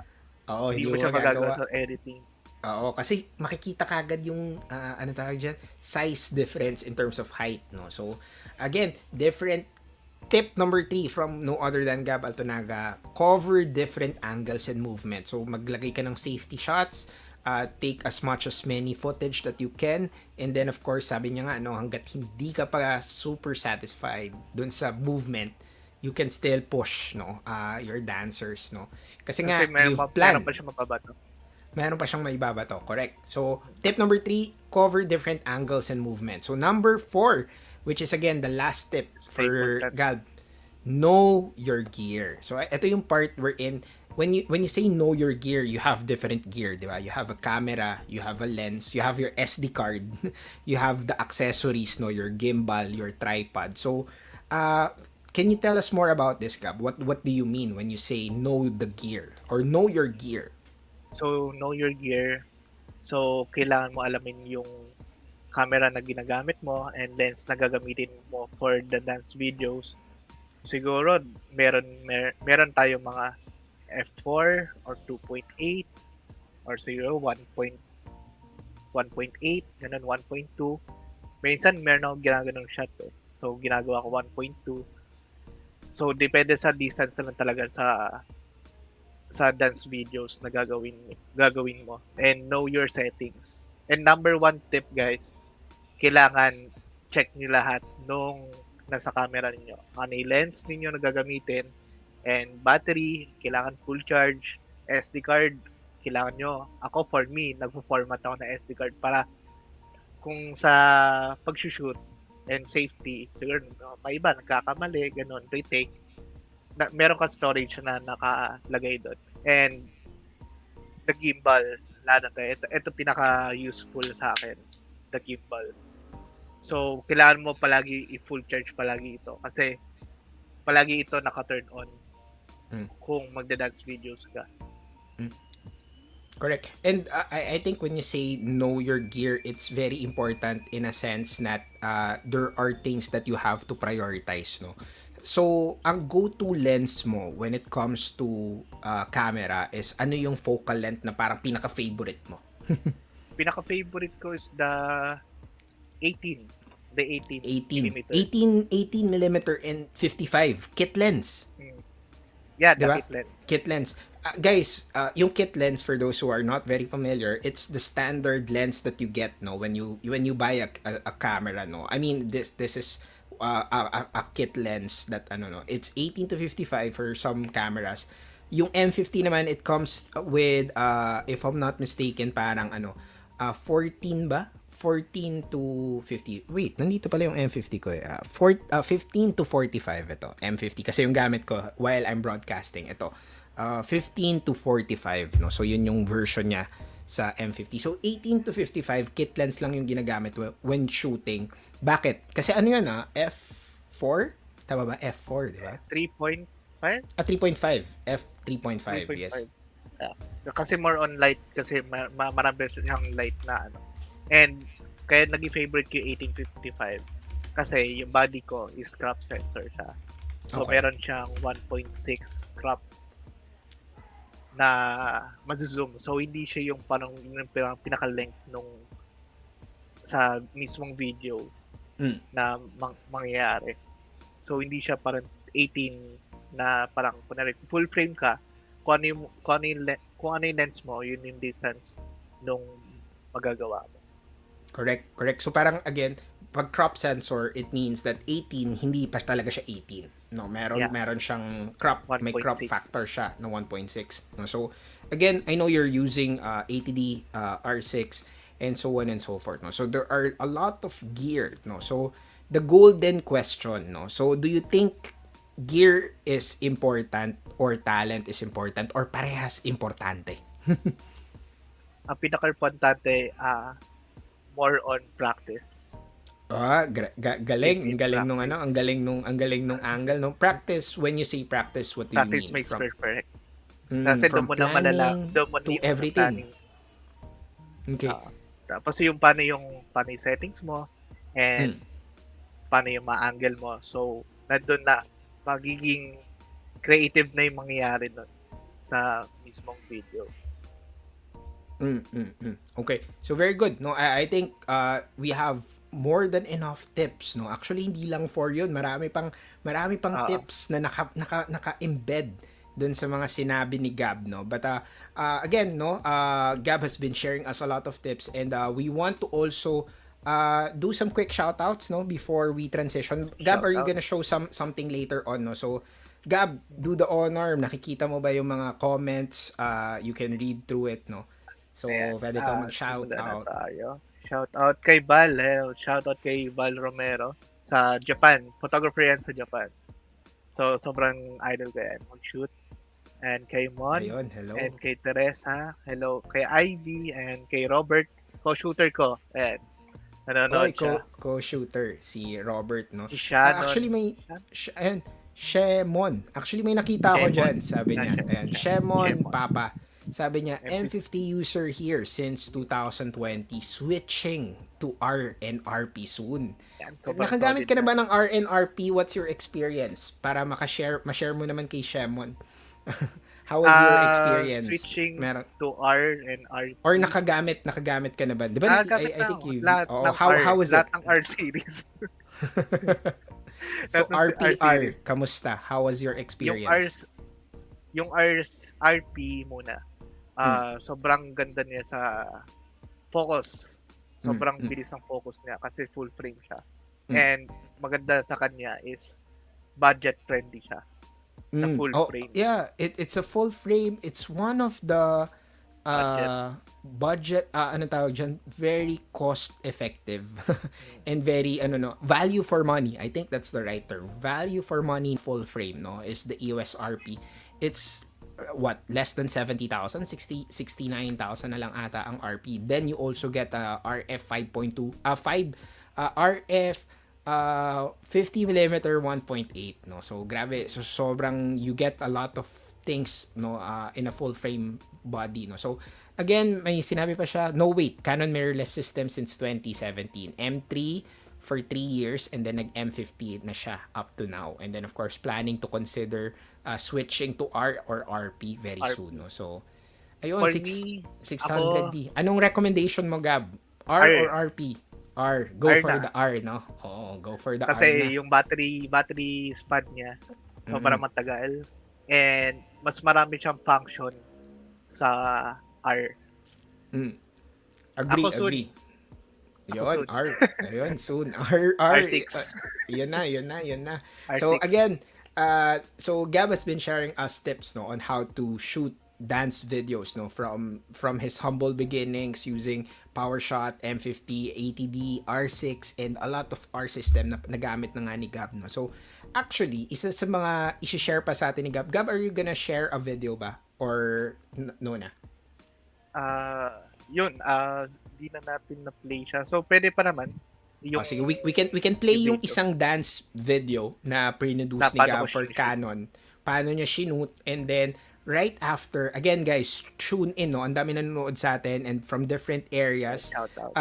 Oo, Hindi mo siya magagawa sa editing. Oo, kasi makikita kagad yung ano tawag diyan, size difference in terms of height, no. So, again, different tip number 3 from no other than Gab Altonaga, cover different angles and movements. So, maglagay ka ng safety shots, take as much as many footage that you can, and then of course, sabi niya nga, no, hanggat hindi ka pa super satisfied dun sa movement, you can still push, no, your dancers, no. Kasi nga, Kasi you've planned. meron pa siya mababato. Meron pa siyang maibabato. Correct. So, tip number 3, cover different angles and movements. So, number 4, which is again the last tip for Statement. Gab, know your gear. So, ito yung part wherein when you say know your gear, you have different gear, di ba? You have a camera, you have a lens, you have your SD card, you have the accessories, no, your gimbal, your tripod. So, can you tell us more about this, Gab? What do you mean when you say know the gear or know your gear? So, know your gear. So, kailangan mo alamin yung camera na ginagamit mo and lens na gagamitin mo for the dance videos. Siguro, meron tayo mga f4 or 2.8 or siguro 1.8, ganun 1.2. Minsan, meron akong ginagawa shot eh. So, ginagawa ko 1.2. So, depende sa distance naman talaga sa dance videos na gagawin mo, and know your settings. And number 1 tip, guys, kailangan check niyo lahat nung nasa camera niyo. Ano yung lens niyo na gagamitin, and battery, kailangan full charge, SD card, kailangan nyo. Ako, for me, nagpo-format ako na SD card para kung sa pag-shoot and safety, siguro may iba, nagkakamali, ganun, retake, meron ka storage na nakalagay doon. And the gimbal, ito pinaka-useful sa akin, the gimbal. So, kailangan mo palagi i-full charge palagi ito kasi palagi ito naka-turn on kung magda-dance videos ka. Correct. And I think when you say know your gear, it's very important in a sense that there are things that you have to prioritize, no? So, ang go-to lens mo when it comes to camera is ano yung focal length na parang pinaka-favorite mo? Pinaka-favorite ko is the 18. The 18 millimeter. 18 millimeter and 55 kit lens. Yeah, the Diba? kit lens. Kit lens. Guys, yung kit lens, for those who are not very familiar, it's the standard lens that you get, no, when you buy a camera, no. I mean, this is a kit lens that no, it's 18 to 55 for some cameras. Yung M50 naman, it comes with if I'm not mistaken, parang 14 ba? 14 to 50. Wait, nandito pala yung M50 ko eh. 15 to 45 ito. M50 kasi yung gamit ko while I'm broadcasting ito. 15 to 45, no. So yun yung version niya sa M50. So 18 to 55 kit lens lang yung ginagamit when shooting. Bakit? Kasi ano yun F4? Tama ba? F4, di ba? 3.5? 3.5. F3.5, yes. Yeah. Kasi more on light kasi marami siyang light na And kaya naging favorite ko yung 1855 kasi yung body ko is crop sensor siya. So Okay. meron siyang 1.6 crop na mazo-zoom. So hindi siya yung parang pinaka-length nung sa mismong video na mangyayari. So, hindi siya parang 18 na parang, kunwari, full frame ka, kung ano yung lens mo, yun yung distance nung magagawa mo. Correct. So parang again, pag crop sensor, it means that 18 hindi pa talaga siya 18. No, Yeah. meron siyang crop, may crop 1.6. factor siya na 1.6. No, so again, I know you're using 80D R6 and so on and so forth. No, so there are a lot of gear. No, so the golden question. No, so do you think gear is important or talent is important or parehas importante? Ang pinaka-importante, more on practice. Galing, ang galing nung Practice. ang galing nung angle, no. Practice, when you say practice, what do you Practice mean? makes From perfect. Kasi doon mo na planning doon mo to yung everything. planning. Okay. Tapos yung paano yung settings mo and paano yung ma-angle mo. So, nandun na magiging creative na yung mangyayari nun sa mismong video. Okay. So very good. No, I think we have more than enough tips, no. Actually hindi lang for yun, marami pang tips na naka-embed dun sa mga sinabi ni Gab, no. But again, no, Gab has been sharing us a lot of tips and we want to also do some quick shoutouts, no, before we transition. Gab, are you gonna show something later on, no? So Gab, do the honor. Nakikita mo ba yung mga comments? You can read through it, no? So, pwede kang mag-shout out. Shout out kay Val. Shout out kay Val Romero sa Japan. Photographer yan sa Japan. So, sobrang idol ko yan. Mag-shoot. And kay Mon. Ayun, hello. And kay Teresa. Hello. Kay Ivy. And kay Robert. Co-shooter ko. And nanonood siya. Co-shooter. Si Robert, no? Si Shannon. Actually, may... Ayun. Shemon. Actually, may nakita ako dyan. Sabi niya. Ayan. Shemon Papa. Sabi niya, M50 user here since 2020, switching to RNRP soon. Yan, Nakagamit ka na ba ng RNRP? What's your experience? Para ma-share mo naman kay Shemon. How was your experience? Switching to RNRP. Or nakagamit ka na ba? Di ba? I think you... How was it? Lahat ng R series. So, RPR, kamusta? How was your experience? Yung RP muna. Sobrang ganda niya sa focus. Sobrang bilis ng focus niya kasi full frame siya. And maganda sa kanya is budget friendly siya. Na full frame. Yeah, it's a full frame. It's one of the budget very cost effective and very value for money. I think that's the right term. Value for money full frame, no, is the EOS RP. It's less than 70,000, 69,000 na lang ata ang RP. Then you also get RF 5.2 RF 50mm 1.8, no. So grabe, so sobrang you get a lot of things, no, in a full frame body, no. So again, may sinabi pa siya, no wait, Canon mirrorless system since 2017. M3 for 3 years and then nag M50 na siya up to now. And then of course planning to consider switching to R or RP very soon, no. So ayun, 600D. Anong recommendation mo, Gab? R or RP? R. Go R for na. the R, no? Oo, go for the R Kasi na. yung battery span niya sobrang matagal and mas marami siyang function sa R. Agree, Ako soon. agree. Yun, soon. R. Ayun, soon. R. R6. Yun na. R6. So again, so Gab has been sharing us tips, no, on how to shoot dance videos, no, from his humble beginnings using PowerShot, M50, 80D, R6, and a lot of R system na nagamit na nga ni Gab, no. So actually, isa sa mga i-share pa sa atin ni Gab. Gab, are you gonna share a video ba? Or no na? Di na natin na-play siya. So, pwede pa naman. Sige, we can play yung isang dance video na pre-produce ni Gab for Canon. Paano niya shoot, and then right after, again guys, tune in, no? Ang dami nanonood sa atin and from different areas. Shout out.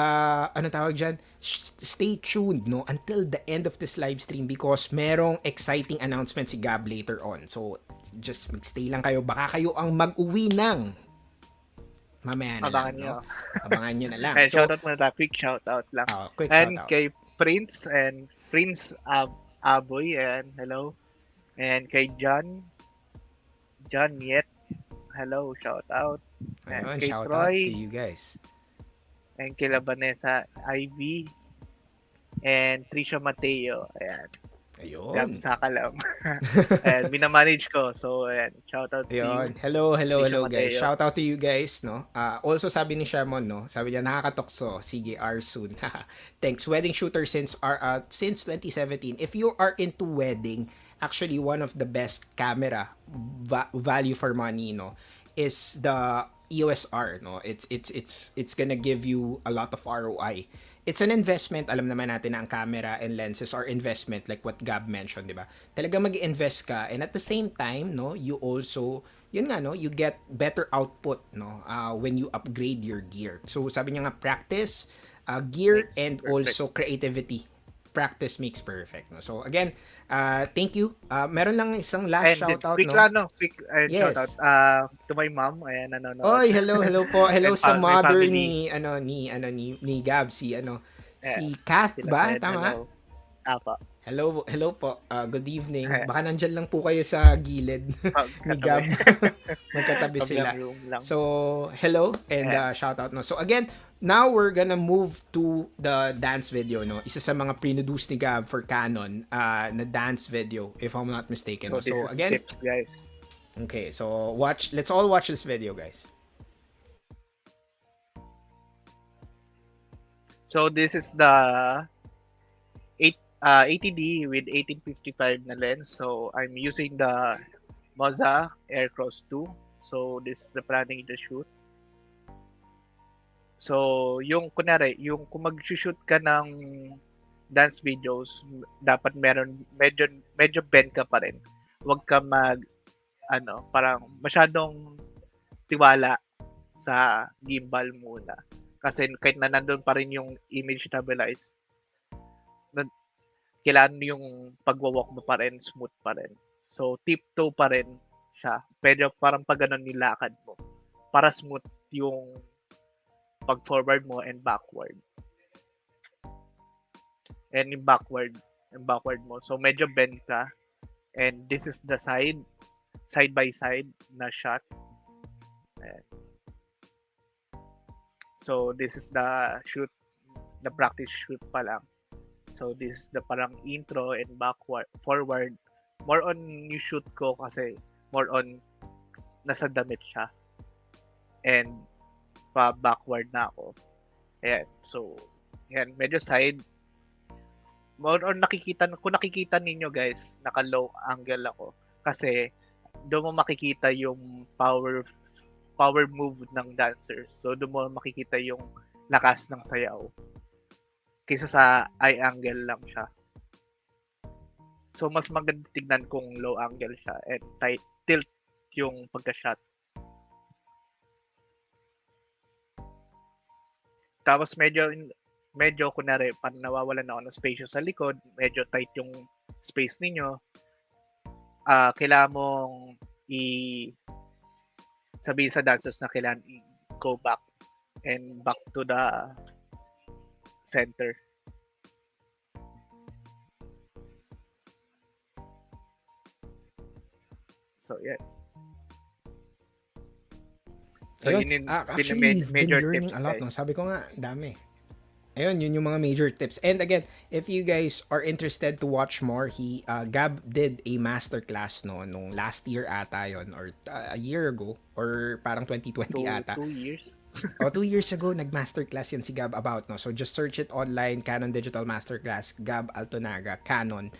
Ano tawag dyan? Stay tuned, no, until the end of this live stream because merong exciting announcement si Gab later on. So, just stay lang kayo. Baka kayo ang mag-uwi ng mamaya na Abangan lang, nyo. no? Abangan nyo na lang. Shoutout muna tayo. Quick shoutout lang. Quick and shoutout. kay Prince Aboy, and hello. And kay John Yet, hello, shout out. And Ayun, kay shout out to Troy, you guys. and kay Vanessa Ivy, and Trisha Mateo. Ayan, Ayun. Gab Saka lang. And minamanage ko. So, ayan, shout out to you, Ayun. Hello, hello, Trisha hello guys. Mateo. Shout out to you guys, no? Also sabi ni Shermon, no? Sabi niya nakakatokso. Sige, R soon. Thanks. Wedding shooter since 2017. If you are into wedding, actually one of the best camera value for money, no, is the EOS R, no? It's gonna give you a lot of ROI. It's an investment. Alam naman natin na ang camera and lenses are investment, like what Gab mentioned, di ba? Talaga mag-invest ka, and at the same time, no, you also, yun nga, no, you get better output, no, when you upgrade your gear. So sabi niya nga, practice, gear, Makes and perfect. also creativity. Practice makes perfect, no? So again, thank you. Meron lang isang last And shoutout, quick no? lang, no? Quick Yes. shout out to my mom. Ayan, nanonood. Oy, hello po. Hello And sa my mother family. ni Gab, Eh, si Kath sila ba? Sen, Tama? hello. Apa. Hello po. Good evening. Baka nandyan lang po kayo sa gilid ni Gab. Magkatabi sila. Kabilang room lang. So, hello and shout out, no. So again, now we're gonna move to the dance video, no. Isa sa mga produce ni Gab for Canon na dance video, if I'm not mistaken. So, No? this So is again, tips, guys. okay. So let's all watch this video, guys. So, this is the 80D with 1855 na lens. So, I'm using the Moza Aircross 2. So, this is the planning to shoot. So, yung kunwari, yung kung mag-shoot ka ng dance videos, dapat medyo bend ka pa rin. Huwag ka parang masyadong tiwala sa gimbal muna. Kasi kahit na nandun pa rin yung image stabilize, kailangan yung pagwawalk mo pa rin, smooth pa rin. So, tiptoe pa rin siya. Pero parang pag ganun nilakad mo, para smooth yung pag-forward mo and backward. And yung backward mo. So, medyo bend ka. And this is the side by side na shot. Ayan. So, this is the practice shoot pa lang. So, this is the parang intro and forward. More on yung shoot ko kasi more on nasa damit siya. And pa-backward na ako. Ayan. So, ayan. Medyo side. More on kung nakikita ninyo guys, naka-low angle ako. Kasi, doon mo makikita yung power move ng dancer. So, doon mo makikita yung lakas ng sayaw. Kaysa sa eye angle lang siya. So, mas maganda tignan kung low angle siya and tilt yung pagka-shot. Tapos medyo kunwari, parang nawawalan ako ng space sa likod, medyo tight yung space ninyo. Kailangan mong sabihin sa dancers na kailangan i-go back and back to the center. So, yeah. So, Ayun. yun yung Actually, we've been major learning tips, a lot, guys. no? Sabi ko nga, dami. Ayun, yun yung mga major tips. And again, if you guys are interested to watch more, Gab did a masterclass, no, nung last year ata yun, or a year ago, or parang 2020 ata. 2 years. 2 years ago, nag-masterclass yan si Gab about, no? So, just search it online, Canon Digital Masterclass, Gab Altonaga, Canon.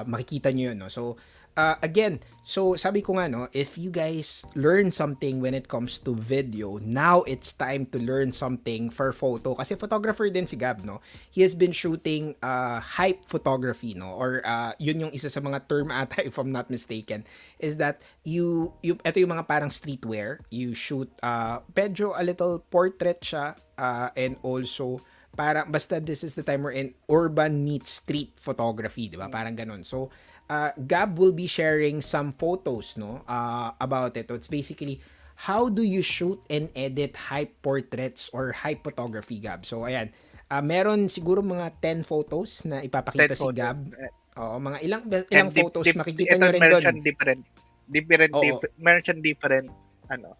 Makikita nyo yun, no? So, again, so sabi ko nga, no, if you guys learn something when it comes to video, now it's time to learn something for photo. Kasi photographer din si Gab, no? He has been shooting hype photography, no? Or yun yung isa sa mga term ata, if I'm not mistaken, is that ito yung mga parang streetwear. You shoot medyo a little portrait siya, and also parang basta this is the time we're in urban meets street photography, di ba? Parang ganun. So, Gab will be sharing some photos, no, about it. So it's basically how do you shoot and edit hype portraits or hype photography, Gab. So ayan, meron siguro mga 10 photos na ipapakita 10 si Gab. photos. Oo, mga ilang And photos makikita ito nyo rin meron doon. siyang Oo, meron siyang different ano,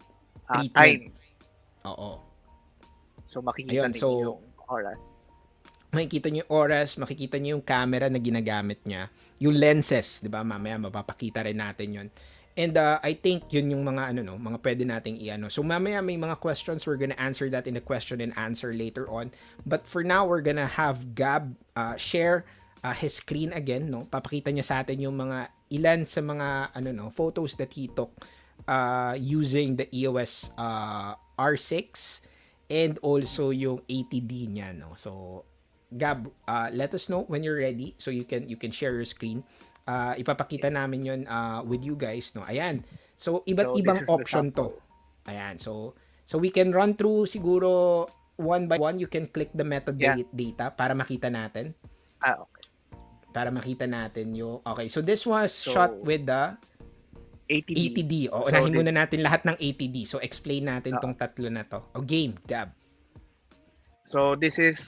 treatment. time. Oo. So makikita Ayun, ninyo so yung oras. makikita niyo yung oras, makikita niyo yung camera na ginagamit niya, yung lenses, 'di ba? Mamaya mapapakita rin natin 'yon. And I think yun yung mga ano no, mga pwede nating iano. So mamaya may mga questions, we're gonna answer that in the question and answer later on. But for now, we're gonna have Gab share his screen again, no? Papakita niya sa atin yung mga ilan sa mga ano no, photos that he took using the EOS R6 and also yung ATD niya, no? So Gab, let us know when you're ready so you can share your screen. Ipapakita namin 'yon with you guys, no. Ayan. So iba't So ibang this is the option 'to. sample. Ayan. So we can run through siguro one by one. You can click the Yeah. metadata para makita natin. Okay. Para makita natin yung okay. So this was shot So with the ATD. ATD. O So unahin muna this natin lahat ng ATD. So explain natin tong tatlo na to. O game, Gab. So this is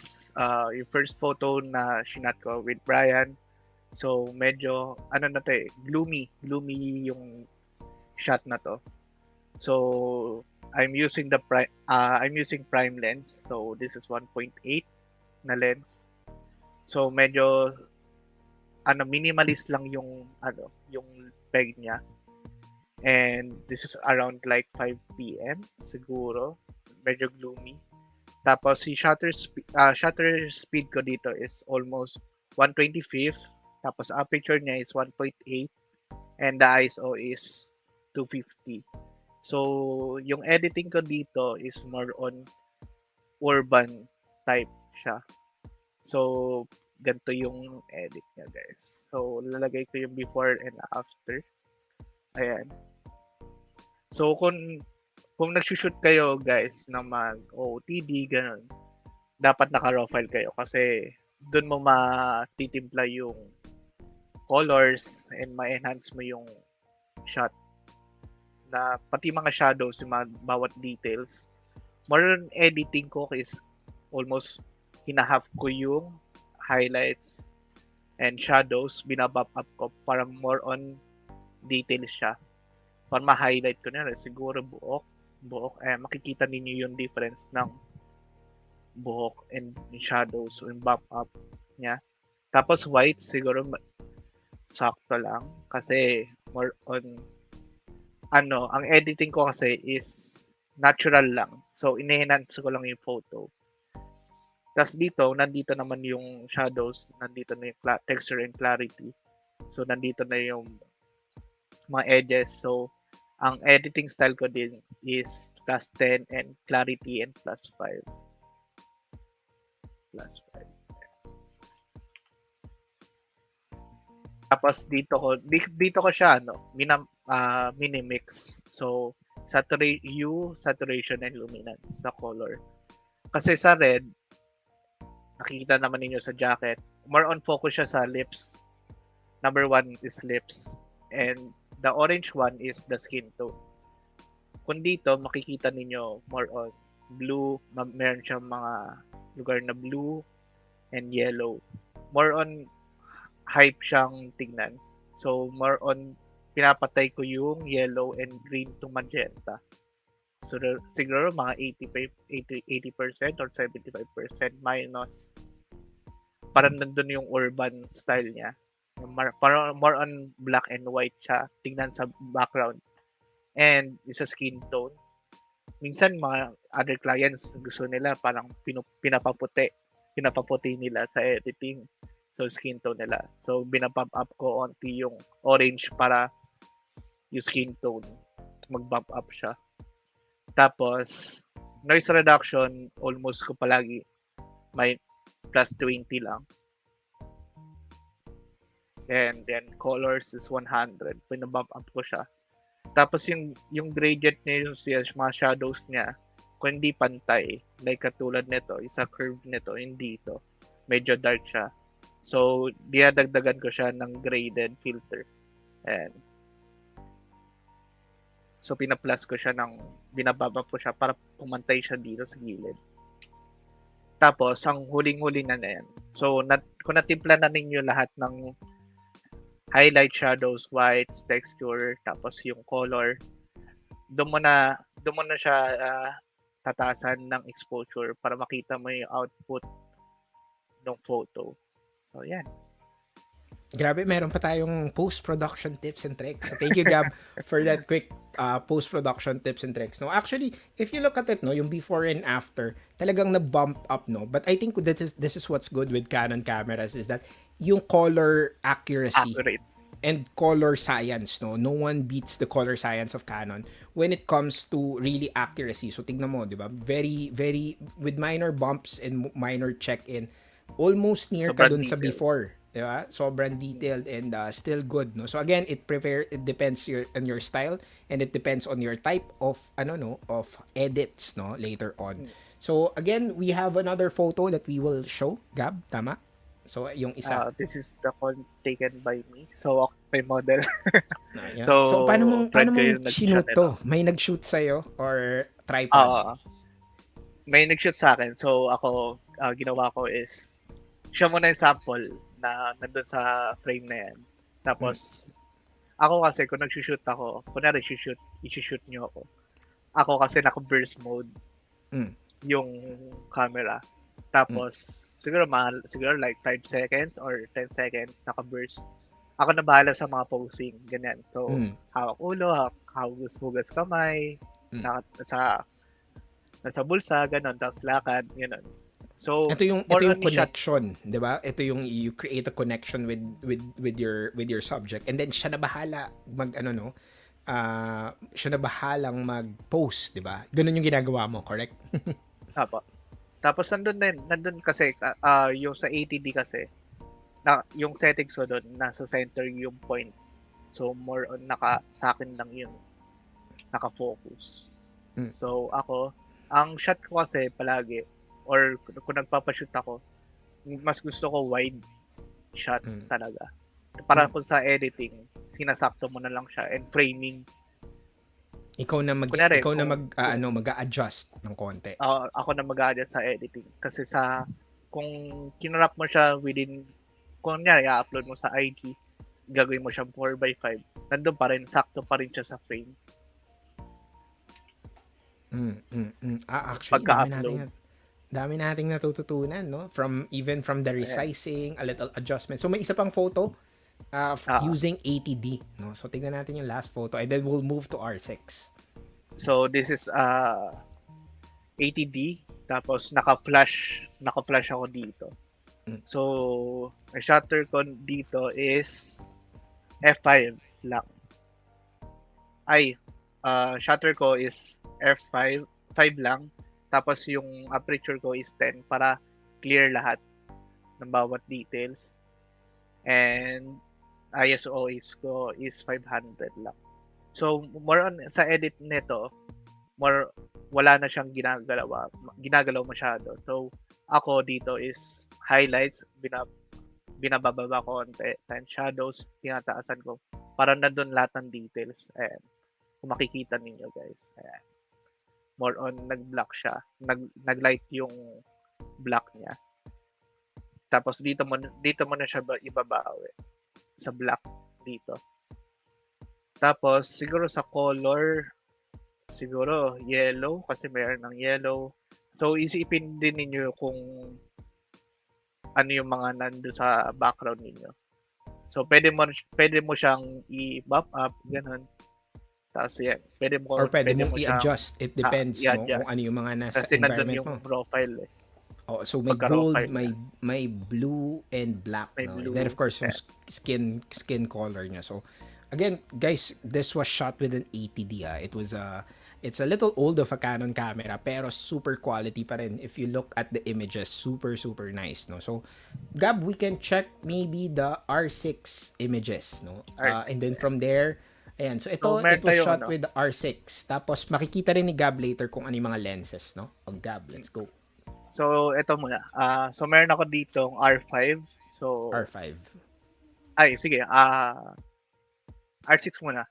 yung first photo na shinat ko with Brian. So medyo ano na to gloomy yung shot na to. So I'm using prime lens. So this is 1.8 na lens. So medyo minimalist lang yung peg niya. And this is around like 5 p.m. siguro. Medyo gloomy. Tapos si shutter speed ko dito is almost 1/25. Tapos aperture niya is 1.8 and the ISO is 250. So yung editing ko dito is more on urban type siya. So ganito yung edit niya, guys. So lalagay ko yung before and after. Ayan. So kung nagsushoot kayo, guys, na mag-OOTD, ganun, dapat naka-raw file kayo kasi doon mo matitimpla yung colors and ma-enhance mo yung shot na pati mga shadows, yung mga bawat details. More on editing ko is almost hinahaf ko yung highlights and shadows, binabump up ko para more on details siya. Para ma-highlight ko na rin, siguro buhok, makikita ninyo yung difference ng buhok and shadows, yung bump up niya. Tapos white, siguro sakto lang kasi more on ang editing ko kasi is natural lang. So, in-enhance ko lang yung photo. Tapos nandito naman yung shadows, nandito na yung texture and clarity. So, nandito na yung mga edges. So, ang editing style ko din is +10 and clarity and +5. +5. Tapos dito ko siya mini-mix. So saturation and luminance sa color. Kasi sa red, nakikita naman ninyo sa jacket, more on focus siya sa lips. Number 1 is lips and the orange one is the skin tone. Kung dito makikita ninyo more on blue, meron siyang mga lugar na blue and yellow. More on hype siyang tignan. So, more on pinapatay ko yung yellow and green to magenta. So, siguro mga 80% or 75% minus. Parang nandun yung urban style niya. Parang more on black and white siya. Tignan sa background. And sa skin tone. Minsan, mga other clients, gusto nila parang pinapaputi nila sa editing. So, skin tone nila. So, binabump up ko onti yung orange para yung skin tone mag-bump up siya. Tapos, noise reduction, almost ko palagi may +20 lang. And then, colors is 100. Binabump up ko siya. Tapos, yung gradient niya, yung mga shadows niya, kung hindi pantay, like katulad nito, isa curve nito, hindi ito. Medyo dark siya. So, dinadagdagan ko siya ng graded filter. And so, pina-plus ko siya binababa ko siya para pumantay siya dito sa gilid. Tapos, ang huling-huli na yan. So, kung natimpla na ninyo lahat ng highlight, shadows, whites, texture, tapos yung color. Doon mo na siya tatasan ng exposure para makita mo yung output ng photo. So, yan. Grabe, meron pa tayong post-production tips and tricks. So, thank you, Gab, for that quick post-production tips and tricks. No, actually, if you look at it, no, yung before and after, talagang na-bump up, no. But I think this is what's good with Canon cameras is that yung color accuracy Accurate. and color science, no. No one beats the color science of Canon when it comes to really accuracy. So, tignan mo, di ba? Very, very, with minor bumps and minor check-in, almost near ka Sobrang dun sa details. before. Diba? Sobrang detailed and still good, no? So again, it depends on your style and it depends on your type of of edits, no, later on. So again, we have another photo that we will show, Gab, tama? So yung isa. This is the one taken by me. So, ako may model. Ayan. So, paano friend ko mong yung sinut nag-shot to? May nag-shoot sa'yo or tripod? may nag-shoot sa akin. So, ako, ginawa ko is, siya muna yung sample na nandun sa frame na yan. Tapos, ako kasi, kung nag-shoot ako, kunwari, i-shoot nyo ako. Ako kasi naka-burst mode Mm. yung camera. Tapos, siguro like 5 seconds or 10 seconds naka-burst. Ako na bahala sa mga posing, ganyan. So, hawak ulo, hugas kamay, nasa bulsa, ganun, tapos lakad, ganun. So, ito yung more on shot. connection, 'di ba? Ito yung you create a connection with your subject and then siya na bahala siya na bahalang mag-post, 'di ba? Ganun yung ginagawa mo, correct? Apo. Tapos nandun kasi yung sa ATD kasi yung settings ko doon nasa center yung point. So more on sa akin lang yung naka-focus. So ako, ang shot ko kasi palagi or kung nagpapa-shoot ako, mas gusto ko wide shot talaga. Para kung sa editing, sinasakto mo na lang siya and framing. Ikaw na Kunyari, mag-a-adjust ng konti. Ako na mag-a-adjust sa editing kasi kung kinrap mo siya kunyari i-upload mo sa IG, gagawin mo siyang 4x5, nandun pa rin, sakto pa rin siya sa frame. Actually, Pagka-upload. dami nating natututunan, no? From the resizing, a little adjustment. So may isa pang photo using ATD, no? So tingnan natin yung last photo and then we'll move to R6. So this is ATD, tapos naka-flash ako dito. So ang shutter ko dito is F5 lang. Shutter ko is F5 lang. Tapos yung aperture ko is 10 para clear lahat ng bawat details. And ISO ko is 500 lang. So more on sa edit nito, wala na siyang ginagalaw masyado. So ako dito is highlights, binababa ko konti, and shadows, tinataasan ko para nandun lahat ng details. Ayan. Kung makikita ninyo guys. Ayan. More on nag-black siya. Nag-light yung black niya. Tapos dito mo na siya ibabawi sa black dito. Tapos siguro sa color, siguro yellow kasi mayroon ng yellow. So isipin din ninyo kung ano yung mga nando sa background ninyo. So pwede mo siyang i-buff up ganun. Tapos yan, pwede mo i-adjust. It depends kung ano yung mga nasa kasi environment yung mo. profile eh. Oh, so may gold, may blue and black. Blue, and then of course yung skin color niya. So again, guys, this was shot with an ATD. It's a little old of a Canon camera pero super quality pa rin. If you look at the images, super super nice, no. So Gab, we can check maybe the R6 images, no. And then from there, ayan, so it was shot with the R6. Tapos makikita rin ni Gab later kung ano yung mga lenses, no? O Gab, let's go. So ito muna. So meron ako ditong R5. So R5. Sige. R6 muna.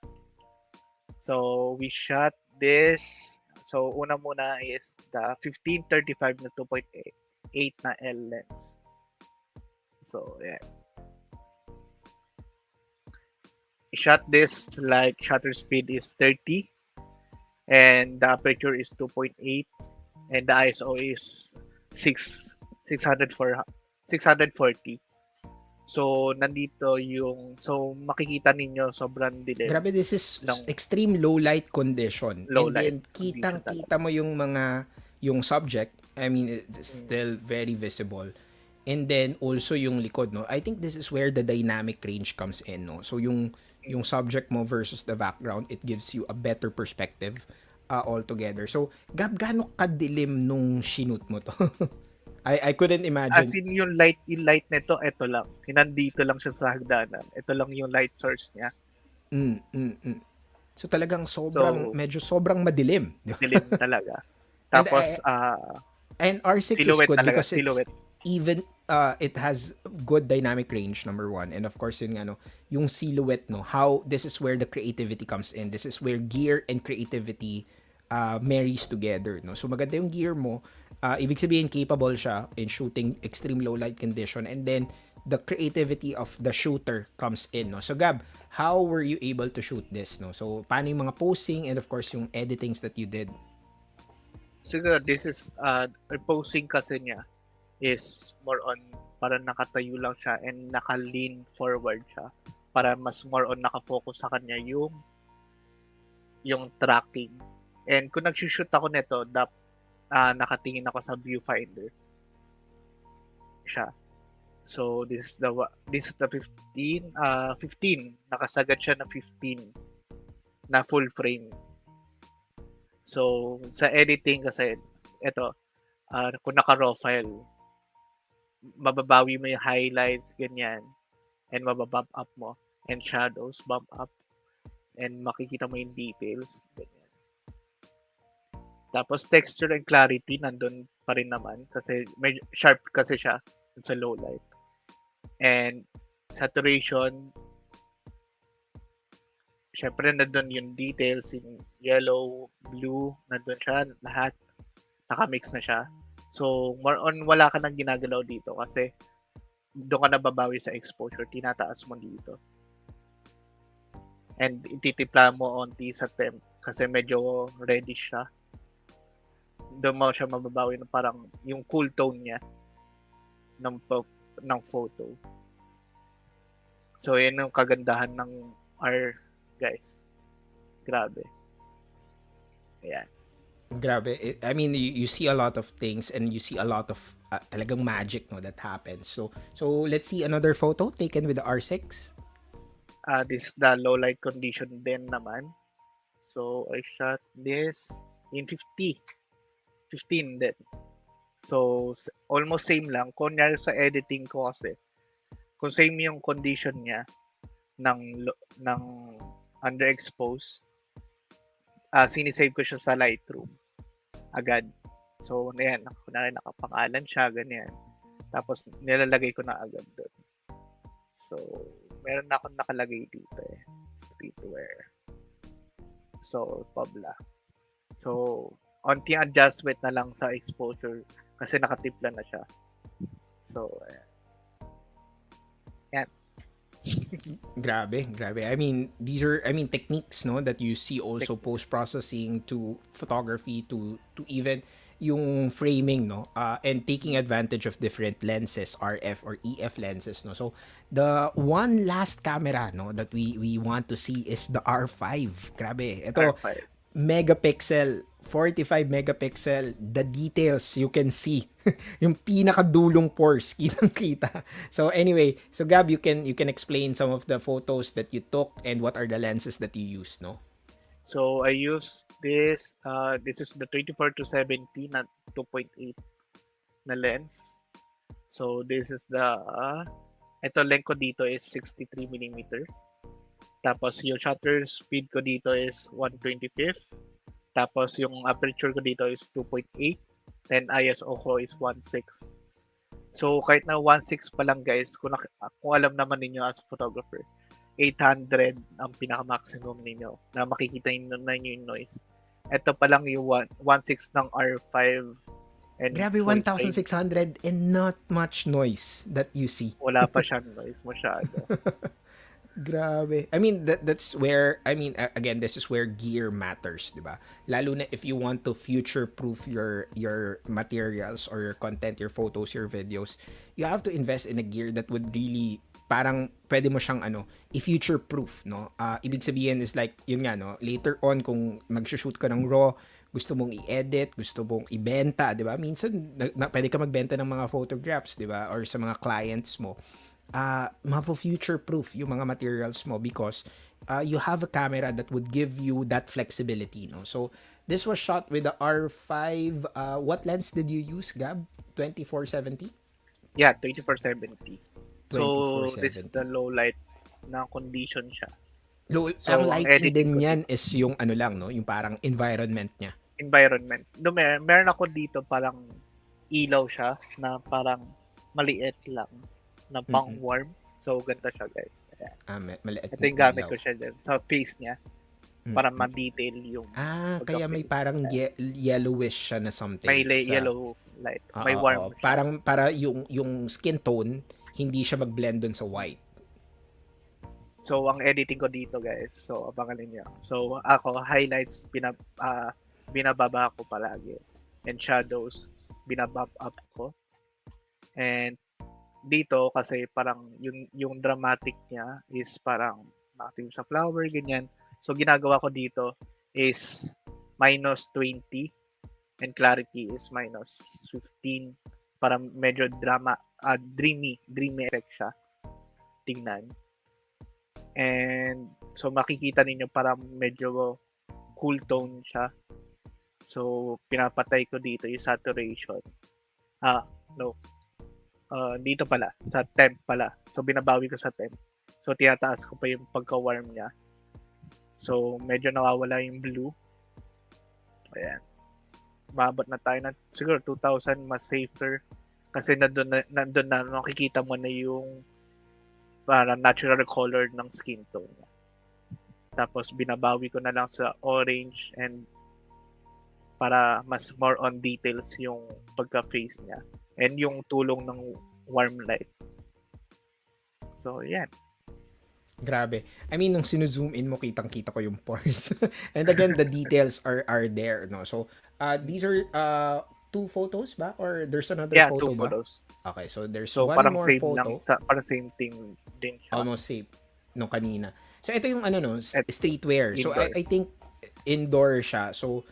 So we shot this. So una muna is the 15-35 na 2.8 na L lens. So yeah. shot this like shutter speed is 30 and the aperture is 2.8 and the ISO is 6 604 640. So nandito yung makikita ninyo sobrang dilim Grabe, this is ng extreme low light condition. low And light then condition kitang-kita mo yung subject. I mean, it's still very visible. And then also yung likod, no. I think this is where the dynamic range comes in, no. So yung subject mo versus the background, it gives you a better perspective altogether. So, Gab, gaano kadilim nung shoot mo to? I couldn't imagine. As in yung light nito, ito lang. Nandito lang siya sa hagdanan. Ito lang yung light source niya. So talagang So, medyo sobrang madilim. dilim talaga. And Tapos, And R6 is silhouette good talaga, because it's silhouette. even it has good dynamic range, number one, and of course yung silhouette, no, how this is where the creativity comes in. This is where gear and creativity marries together, no. So maganda yung gear mo, ibig sabihin capable siya in shooting extreme low light condition, and then the creativity of the shooter comes in, no. So Gab, how were you able to shoot this, no? So paano yung mga posing and of course yung editings that you did? Siguro, this is, posing kasi niya is more on, parang nakatayo lang siya and naka-lean forward siya. Para mas more on nakafocus sa kanya yung tracking. And kung nag-shoot ako nito, nakatingin ako sa viewfinder. Siya. So, this is the 15. Nakasagad siya na 15 na full frame. So, sa editing kasi, ito, kung naka-raw file, mababawi mo yung highlights, ganyan, and mababump up mo, and shadows, bump up, and makikita mo yung details, ganyan. Tapos, texture and clarity, nandun pa rin naman, kasi medyo sharp kasi siya sa low light. And, saturation, syempre nandun yung details, yung yellow, blue, nandun siya, lahat. Nakamix na siya. So, more on wala ka nang ginagalaw dito kasi doon ka nababawi sa exposure. Tinataas mo dito. And ititipla mo onti sa temp kasi medyo reddish siya. Doon mo siya mababawi na parang yung cool tone niya ng photo. So, yun yung kagandahan ng R, guys. Grabe. Ayan. Grabe. I mean, you see a lot of things and you see a lot of talagang magic, no, that happens. So let's see another photo taken with the R6. This is the low light condition din naman. So, I shot this in 15 din. So, almost same lang. Kunyari sa editing ko kasi, kung same yung condition niya ng underexposed, sinisave ko siya sa Lightroom agad. So, ayan, nakapangalan siya, ganyan. Tapos, nilalagay ko na agad doon. So, meron na akong nakalagay dito streetwear. So, Pabla. So, onting adjustment na lang sa exposure kasi nakatipla na siya. So, ayan. Grabe. I mean, these are techniques, no, that you see also post-processing to photography to even yung framing, no, and taking advantage of different lenses, RF or EF lenses, no. So the one last camera, no, that we want to see is the R5. Grabe. Ito, R5. megapixel, 45 megapixel, the details you can see. Yung pinakadulong pores, kitang-kita. So anyway, so Gab, you can explain some of the photos that you took and what are the lenses that you use, no? So I use this is the 24-70 na 2.8 na lens. So this is the ito length ko dito is 63 mm. Tapos yung shutter speed ko dito is 1/25. Tapos yung aperture ko dito is 2.8. Then ISO ko is 1.6. So kahit na 1.6 pa lang guys, kung alam naman ninyo as photographer, 800 ang pinaka-maximum ninyo na makikita na yung noise. Ito pa lang yung 1.6 ng R5. And grabe, 1,600 and not much noise that you see. Wala pa siyang noise masyado. Grabe. I mean, that's where, I mean, again, this is where gear matters, di ba? Lalo na if you want to future-proof your materials or your content, your photos, your videos, you have to invest in a gear that would really, parang, pwede mo siyang, i-future-proof, no? Ibig sabihin is like, yun nga, no? Later on, kung mag-shoot ka ng raw, gusto mong i-edit, gusto mong ibenta, di ba? Minsan, pwede ka magbenta ng mga photographs, di ba? Or sa mga clients mo, mapo-future-proof yung mga materials mo because you have a camera that would give you that flexibility, no? So, this was shot with the R5. What lens did you use, Gab? 24-70? Yeah, 24-70. So, 24-70. this is the low light na condition siya. So, ang lighting din yan is yung ano lang, no? Yung parang environment niya. Environment. No, meron ako dito parang ilaw siya na parang maliit lang na pang warm. So, ganito siya, guys. Ayan. Maliit. Ito yung gamit ko siya din sa face niya para ma-detail yung kaya may parang yellowish siya na something. May yellow light. May warm. Parang para yung skin tone hindi siya mag-blend dun sa white. So, ang editing ko dito, guys. So, abangan niyo. So, ako, highlights, binababa ko palagi. And shadows, binabump up ko. And dito, kasi parang yung dramatic niya is parang active sa flower, ganyan. So, ginagawa ko dito is -20 and clarity is -15 para medyo dreamy effect siya. Tingnan. And so makikita ninyo parang medyo cool tone siya. So pinapatay ko dito yung saturation. Dito pala, sa temp pala. So binabawi ko sa temp. So tinataas ko pa yung pagka-warm niya. So medyo nawawala yung blue. Ayan. Mabot na tayo na siguro 2,000 mas safer kasi nandun na nakikita mo na yung para natural color ng skin tone. Tapos binabawi ko na lang sa orange and para mas more on details yung pagka-face niya and yung tulong ng warm light. So, yan. Grabe. I mean, nung sinu-zoom in mo, kitang-kita ko yung pores. And again, the details are there, no? So, these are 2 photos ba? Or there's another photo 2 ba? photos. Okay, so there's So, one parang more same photo. parang same thing din siya. Almost same nung kanina. So, ito yung streetwear. So, Indoor. I think indoor siya. So,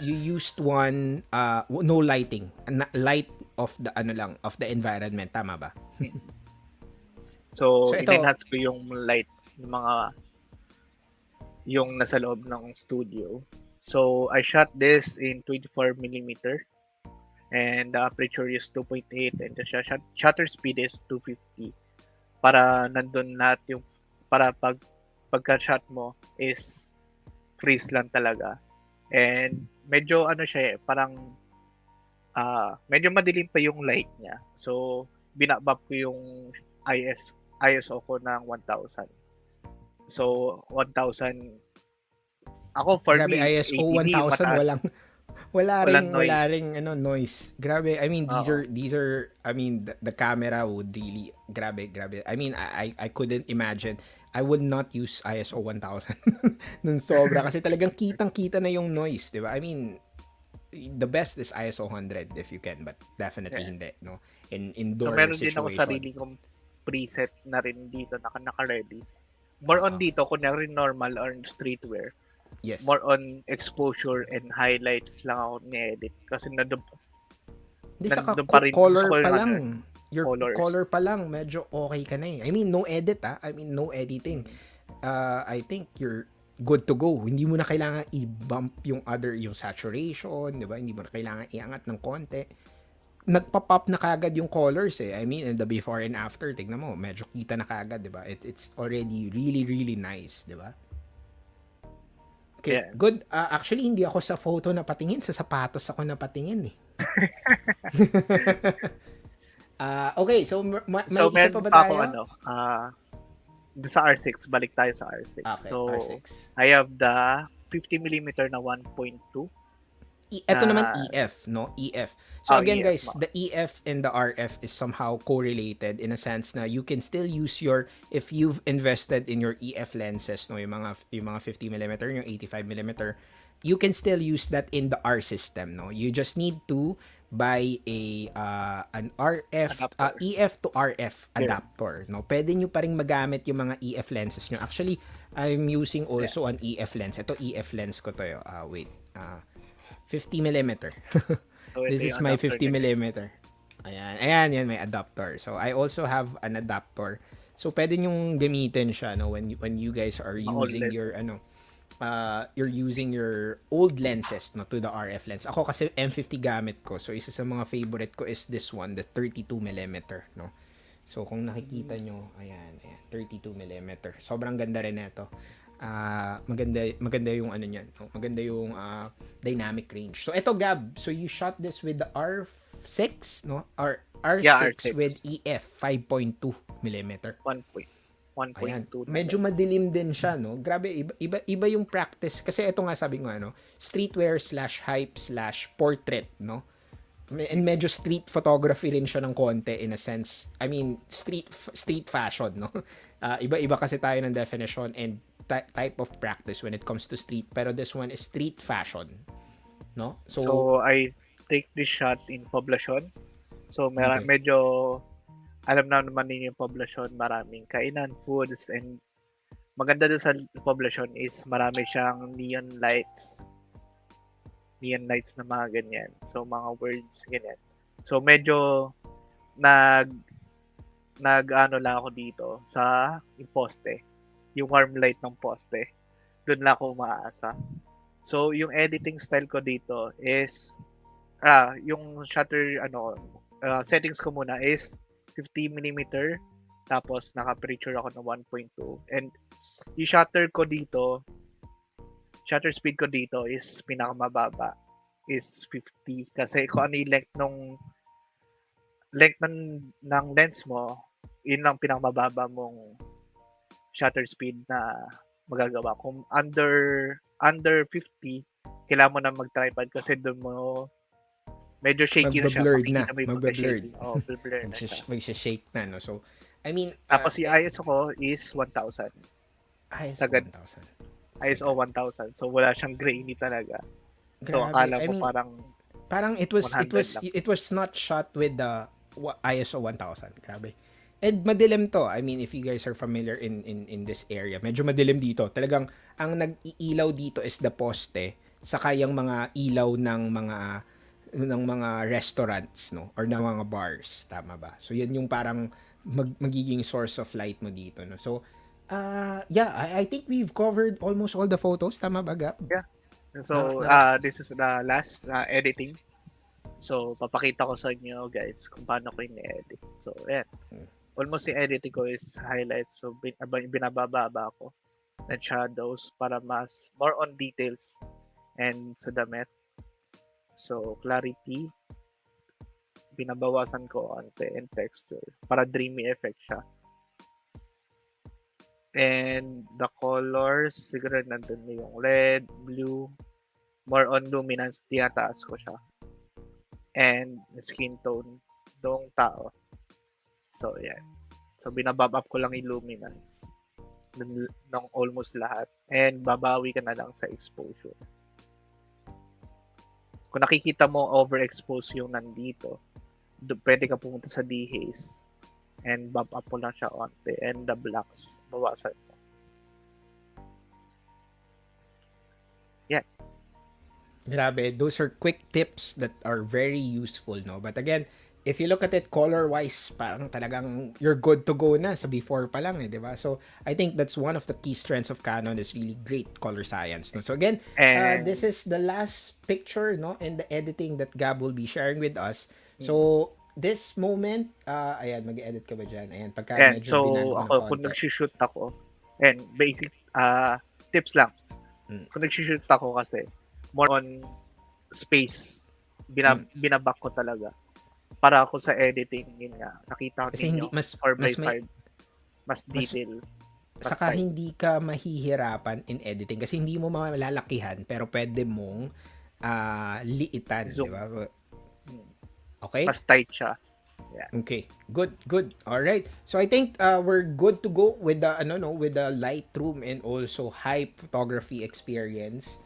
you used one, no lighting. Light of the, of the environment. Tama ba? So ito, in-enhance ko yung light ng yung nasa loob ng studio. So, I shot this in 24mm and the aperture is 2.8 and the shutter speed is 250 para nandun lahat yung para pagka-shot mo is freeze lang talaga. And medyo siya parang medyo madilim pa yung light niya. So, binabab ko yung ISO ko ng 1,000. So, 1,000 ako for grabe, me, ISO 1,000 wala noise. ring noise. Grabe. I mean, these are I mean, the camera would really grabe. I mean, I couldn't imagine. I would not use ISO 1000 nung sobra kasi talagang kitang-kita na yung noise, 'di ba? I mean, the best is ISO 100 if you can, but definitely hindi, no? In indoor So, meron situation. din ako sarili kong preset na rin dito na naka-ready. More on dito, kunyari normal or streetwear. Yes. More on exposure and highlights lang ako ni-edit. Kasi nandun pa rin. Color Gusto ko pa yung lang. Your colors. color pa lang, medyo okay ka na eh. I mean, no edit I mean, no editing. I think you're good to go. Hindi mo na kailangan i-bump yung saturation, di ba? Hindi mo na kailangan iangat ng konti. Nagpa-pop na kagad yung colors eh. I mean, in the before and after, tignan mo, medyo kita na kagad, di ba? It's already really, really nice, di ba? Okay, Yeah. good. Actually, hindi ako sa photo na patingin. Sa sapatos ako na patingin eh. Okay, so may isa meron pa ba pa ako tayo? sa R6, balik tayo sa R6. Okay, So, R6. I have the 50mm na 1.2 Ito naman na EF, no? EF. So again EF guys, mo. the EF and the RF is somehow correlated in a sense na you can still use your, if you've invested in your EF lenses, no, yung mga 50mm, yung 85mm, you can still use that in the R system, no? You just need to buy an RF Adapter. EF to RF Yeah. adapter, no? Pwede nyo pa rin magamit yung mga EF lenses nyo. Actually, I'm using also an EF lens. Ito EF lens ko to. Wait. 50mm. So, This ito is yung my adapter niya, 50mm. guys. Ayan, yan, may adapter. So, I also have an adapter. So, pwede nyong gamitin siya, no, when you guys are Mga old using your, lenses. you're using your old lenses, no, to the RF lens. Ako kasi M50 gamit ko. So, isa sa mga favorite ko is this one, the 32mm, no. So, kung nakikita nyo, ayan, 32mm. Sobrang ganda rin ito. Maganda yung ano niyan, no? Maganda yung dynamic range. So, ito Gab, so you shot this with the R6, no? R6 Yeah, R6. with EF 5.2mm. 1.2. Ayan. Medyo madilim din siya, no? Grabe, iba yung practice. Kasi ito nga sabi ko, streetwear / hype / portrait, no? And medyo street photography rin siya ng konti in a sense. I mean, street fashion, no? Iba-iba kasi tayo ng definition and type of practice when it comes to street. Pero this one is street fashion, no? So I take this shot in poblasyon. So Okay. medyo alam na naman ninyo yung poblasyon, maraming kainan, foods, and maganda doon sa poblasyon is marami siyang neon lights na mga ganyan. So, mga words, ganyan. So, medyo nag-ano lang ako dito sa yung poste. Yung warm light ng poste. Doon lang ako umaasa. So, yung editing style ko dito is, yung shutter, settings ko muna is 50mm, tapos naka-aperture ako ng 1.2. And yung shutter speed ko dito is pinakamababa is 50 kasi kung ano yung length ng lens mo, yun lang pinakamababa mong shutter speed na magagawa. Kung under 50, kailangan mo na mag-tripod kasi doon mo medyo shaky na siya. Magbe-blurred na. Makikita mo yung Magbe-blurred. pagka-shaky. Blur na siya. Magsha-shake na, no? So, I mean, Tapos yung ISO ko is 1,000. ISO Sagad. 1,000. ISO 1,000. So wala siyang grainy talaga. So Grabe. akala I mo mean, parang it was 100 it was not shot with the ISO 1000. Grabe. And madilim to. I mean, if you guys are familiar in this area, medyo madilim dito. Talagang ang nag-iilaw dito is the poste, saka yung mga ilaw ng mga restaurants, no, or ng mga bars, tama ba? So yan yung parang magiging source of light mo dito, no. So yeah, I think we've covered almost all the photos, tama ba, Gab? Yeah. So, this is the last editing. So, papakita ko sa inyo, guys, kung paano ko ini-edit. So, ayan. Almost yung editing ko is highlights. So, binababa ko ng shadows para more on details and sa damit. So, clarity, binabawasan ko onte and texture para dreamy effect siya. And the colors, siguro nandun na yung red, blue, more on luminance, tinataas ko siya. And skin tone ng tao. So, yan. So, binabab up ko lang yung luminance ng almost lahat. And babawi ka na lang sa exposure. Kung nakikita mo overexpose yung nandito, pwede ka pumunta sa dehaze and bump up mo lang siya onte and the blacks bawasan mo. Yeah. Grabe, those are quick tips that are very useful, no? But again, if you look at it color-wise, parang talagang you're good to go na sa before pa lang, di ba? So, I think that's one of the key strengths of Canon is really great color science, no? So again, And this is the last picture, no? And the editing that Gab will be sharing with us. So, this moment, ayan, mag-edit ka ba dyan? Ayan, pagka and medyo so binano ng ako kung konti. nag-shoot ako and basic tips lang. Kung nag-shoot ako kasi more on space binaback ko talaga para ako sa editing yun nga nakita ko Kasi hindi, ninyo mas 4x5 mas detail mas saka tight. hindi ka mahihirapan in editing kasi hindi mo malalakihan pero pwede mong liitan, di Zoom. ba? Okay? Mas tight siya. Yeah. Okay. Good, good. All right. So I think we're good to go with the with the Lightroom and also high photography experience.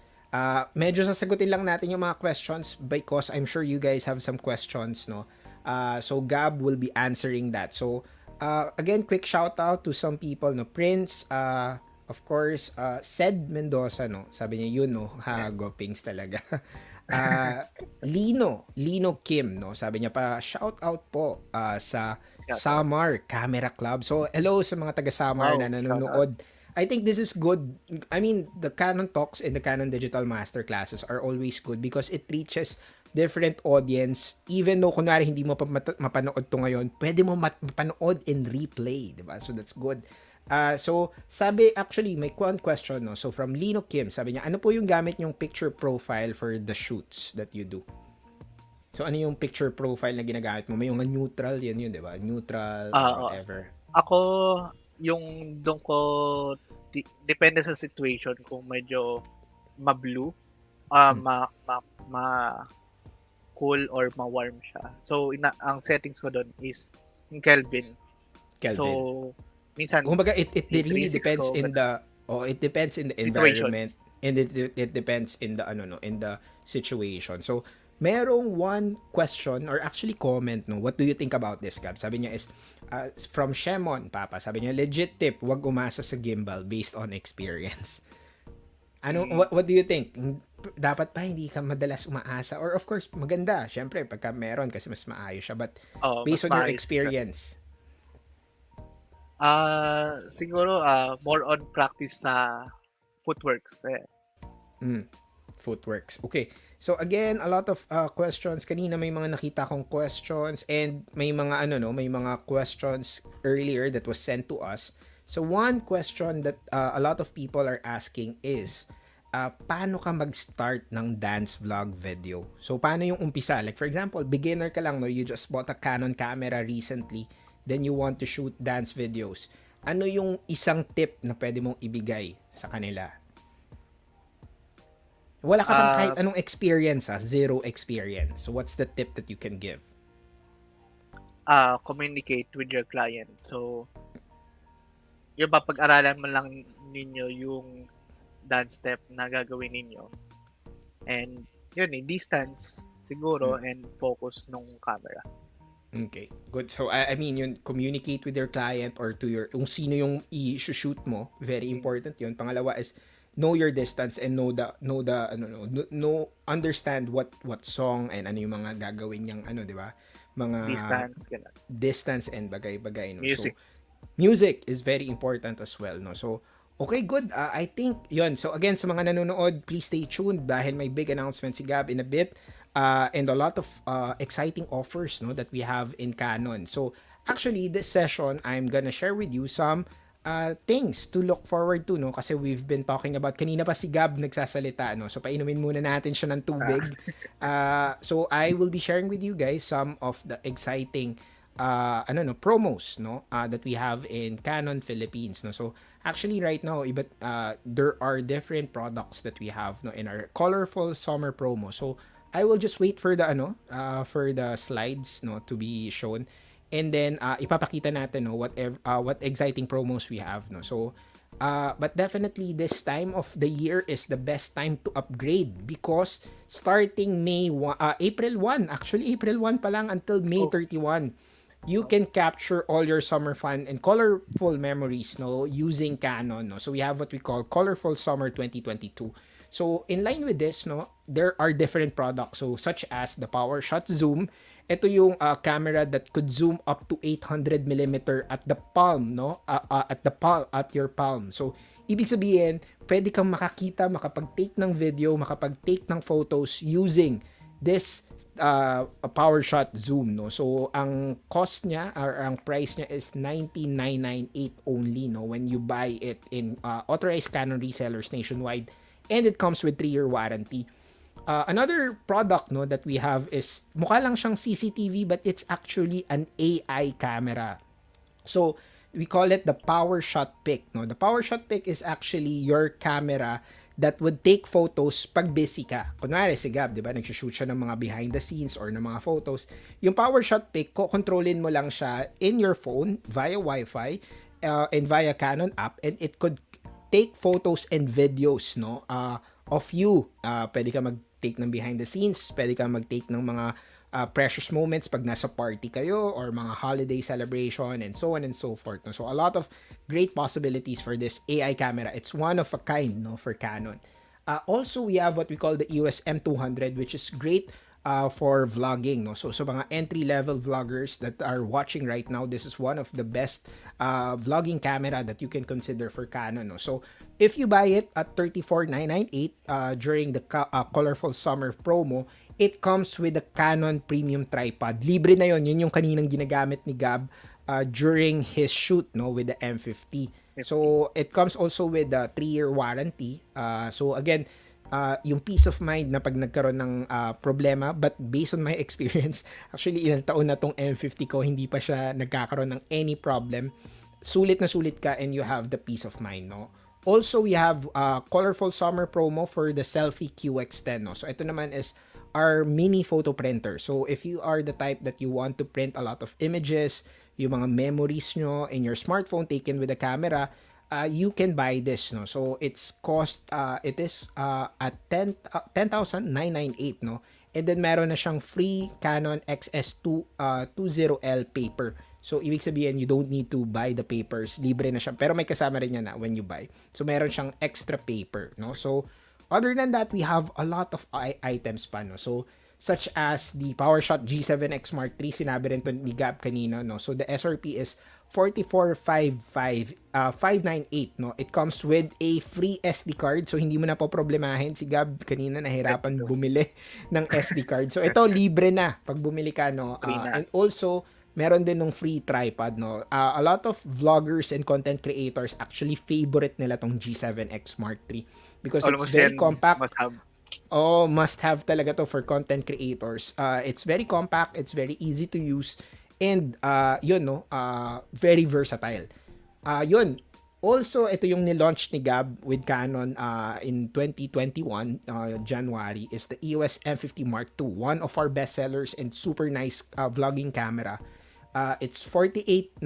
Medyo sasagutin lang natin yung mga questions because I'm sure you guys have some questions, no. So Gab will be answering that. So again, quick shout out to some people, no. Prince, of course, Sed Mendoza, no. Sabi niya yun, no. Ha, gopings talaga. Lino Kim, no. Sabi niya pa, shout out po sa Samar Camera Club. So hello sa mga taga Samar Wow, na shout nanonood. I think this is good. I mean, the Canon Talks and the Canon Digital Master classes are always good because it reaches different audience. Even though, kunwari, hindi mo pa mapanood to ngayon, pwede mo mapanood in replay, diba? So, that's good. So, sabi, actually, may one question, no? So, from Lino Kim, sabi niya, ano po yung gamit yung picture profile for the shoots that you do? So, ano yung picture profile na ginagamit mo? May yung neutral, yun, diba? Neutral, or whatever. Ako, yung doon ko, depende sa situation kung medyo ma-blue, cool or ma-warm siya. So, ang settings ko doon is yung Kelvin. So, minsan, kumbaga, it really 360 depends ko, in the, it depends in the environment, and it depends in the, in the situation. So, merong one question, or actually comment, no, what do you think about this, Gab? Sabi niya is, from Shemon, Papa, sabi niya, legit tip, wag umasa sa gimbal based on experience. What do you think? Dapat pa hindi ka madalas umaasa? Or of course, maganda, syempre, pagka meron, kasi mas maayos siya. But based on your experience? Siguro, more on practice sa footworks. Footworks. Okay. So again, a lot of questions. Kanina may mga nakita kong questions and may mga may mga questions earlier that was sent to us. So one question that a lot of people are asking is paano ka mag-start ng dance vlog video? So paano yung umpisa? Like for example, beginner ka lang, no, you just bought a Canon camera recently, then you want to shoot dance videos. Ano yung isang tip na pwede mong ibigay sa kanila? Wala ka pang kahit anong experience, zero experience. So what's the tip that you can give? Communicate with your client. So, yung papag-aralan mo lang ninyo yung dance step na gagawin ninyo. And yun distance siguro and focus nung camera. Okay, good. So I mean, yun, communicate with your client or to your, kung sino yung i-shoot mo, very important yun. Pangalawa is know your distance and understand what song and ano yung mga gagawin niyang di ba? Mga distance and bagay-bagay, no. Music. So music is very important as well, no. So okay, good. I think yun. So again, sa mga nanonood, please stay tuned dahil may big announcement si Gab in a bit. And a lot of exciting offers, no, that we have in Canon. So actually, this session, I'm gonna share with you some things to look forward to, no? Kasi we've been talking about, kanina pa si Gab nagsasalita, no? So, painumin muna natin siya ng tubig. So, I will be sharing with you guys some of the exciting, promos, no? That we have in Canon Philippines, no? So, actually, right now, there are different products that we have, no, in our colorful summer promo. So, I will just wait for the, for the slides, no, to be shown. And then ipapakita natin, no, what exciting promos we have, no. So but definitely this time of the year is the best time to upgrade because starting April 1 pa lang until May 31, you can capture all your summer fun and colorful memories, no, using Canon, no. So we have what we call Colorful Summer 2022. So in line with this, no, there are different products, so such as the PowerShot Zoom. Ito yung camera that could zoom up to 800mm at the palm, no? At your palm. So, ibig sabihin, pwede kang makapag-take ng video, makapag-take ng photos using this PowerShot Zoom, no? So, ang cost niya or ang price niya is 19,998 only, no? When you buy it in authorized Canon resellers nationwide, and it comes with 3-year warranty. Another product, no, that we have is mukha lang siyang CCTV but it's actually an AI camera. So we call it the PowerShot Pick, no. The PowerShot Pick is actually your camera that would take photos pag busy ka. Kunwari si Gab, di ba, nagsushoot siya ng mga behind the scenes or ng mga photos. Yung PowerShot pic, kontrolin mo lang siya in your phone via Wi-Fi and via Canon app, and it could take photos and videos, no, of you. Pwede ka mag-take ng behind the scenes, pwede ka mag-take ng mga precious moments pag nasa party kayo or mga holiday celebration and so on and so forth. No? So a lot of great possibilities for this AI camera. It's one of a kind, no, for Canon. Also, we have what we call the EOS M200, which is great for vlogging. No? So mga entry-level vloggers that are watching right now, this is one of the best vlogging camera that you can consider for Canon. No? So if you buy it at $34,998 during the colorful summer promo, it comes with a Canon premium tripod. Libre na yon. Yun yung kaninang ginagamit ni Gab during his shoot, no, with the M50. So it comes also with a 3-year warranty. So again, yung peace of mind na pag nagkaroon ng problema, but based on my experience, actually ilang taon na tong M50 ko, hindi pa siya nagkakaroon ng any problem. Sulit na sulit ka and you have the peace of mind, no? Also, we have colorful summer promo for the Selfie QX10, no? So ito naman is our mini photo printer. So if you are the type that you want to print a lot of images, yung mga memories nyo in your smartphone taken with a camera, you can buy this, no. So it's cost it is at 10,998, no. And then meron na siyang free Canon XS2 20L paper. So ibig sabihin you don't need to buy the papers, libre na siya. Pero may kasama rin yan na when you buy. So meron siyang extra paper, no. So other than that, we have a lot of items pa, no? So, such as the PowerShot G7X Mark III, sinabi rin to ni Gab kanina, no? So, the SRP is 44,598, no? It comes with a free SD card, so hindi mo na po problemahin. Si Gab kanina nahirapan bumili ng SD card. So, ito, libre na pag bumili ka, no? And also, meron din ng free tripod, no? A lot of vloggers and content creators actually favorite nila tong G7X Mark III. Because it's very compact. Must have talaga to for content creators. It's very compact, it's very easy to use, and very versatile. Yun. Also, ito yung nilaunch ni Gab with Canon in 2021, January, is the EOS M50 Mark II, one of our best sellers and super nice vlogging camera. It's 298,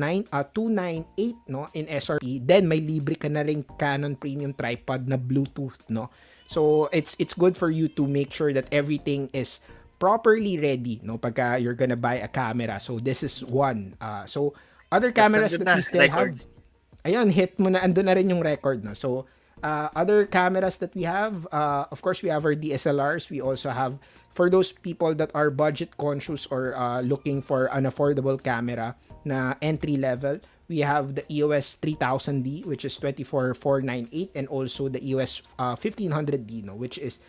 no, in SRP. Then may libre ka na ring Canon premium tripod na Bluetooth, no. So it's good for you to make sure that everything is properly ready, no, pagka you're gonna buy a camera. So this is one. So other cameras that we still have, ayun, hit mo na, andun na rin yung record, no. So other cameras that we have, of course we have our DSLRs. We also have, for those people that are budget conscious or looking for an affordable camera na entry level, we have the EOS 3000D, which is 24,498, and also the EOS 1500D, no, which is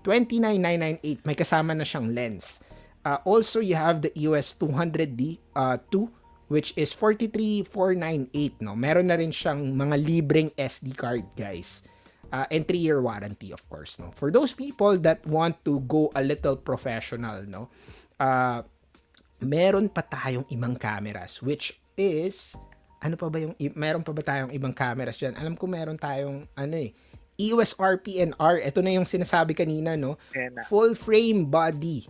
29,998. May kasama na siyang lens. Also, you have the EOS 200D 2, which is 43,498, no. Meron na rin siyang mga libreng SD card, guys. And 3-year warranty, of course, no. For those people that want to go a little professional, no, meron pa tayong ibang cameras, which is, meron pa ba tayong ibang cameras dyan? Alam ko meron tayong, EOS RP&R. Ito na yung sinasabi kanina, no. Full frame body,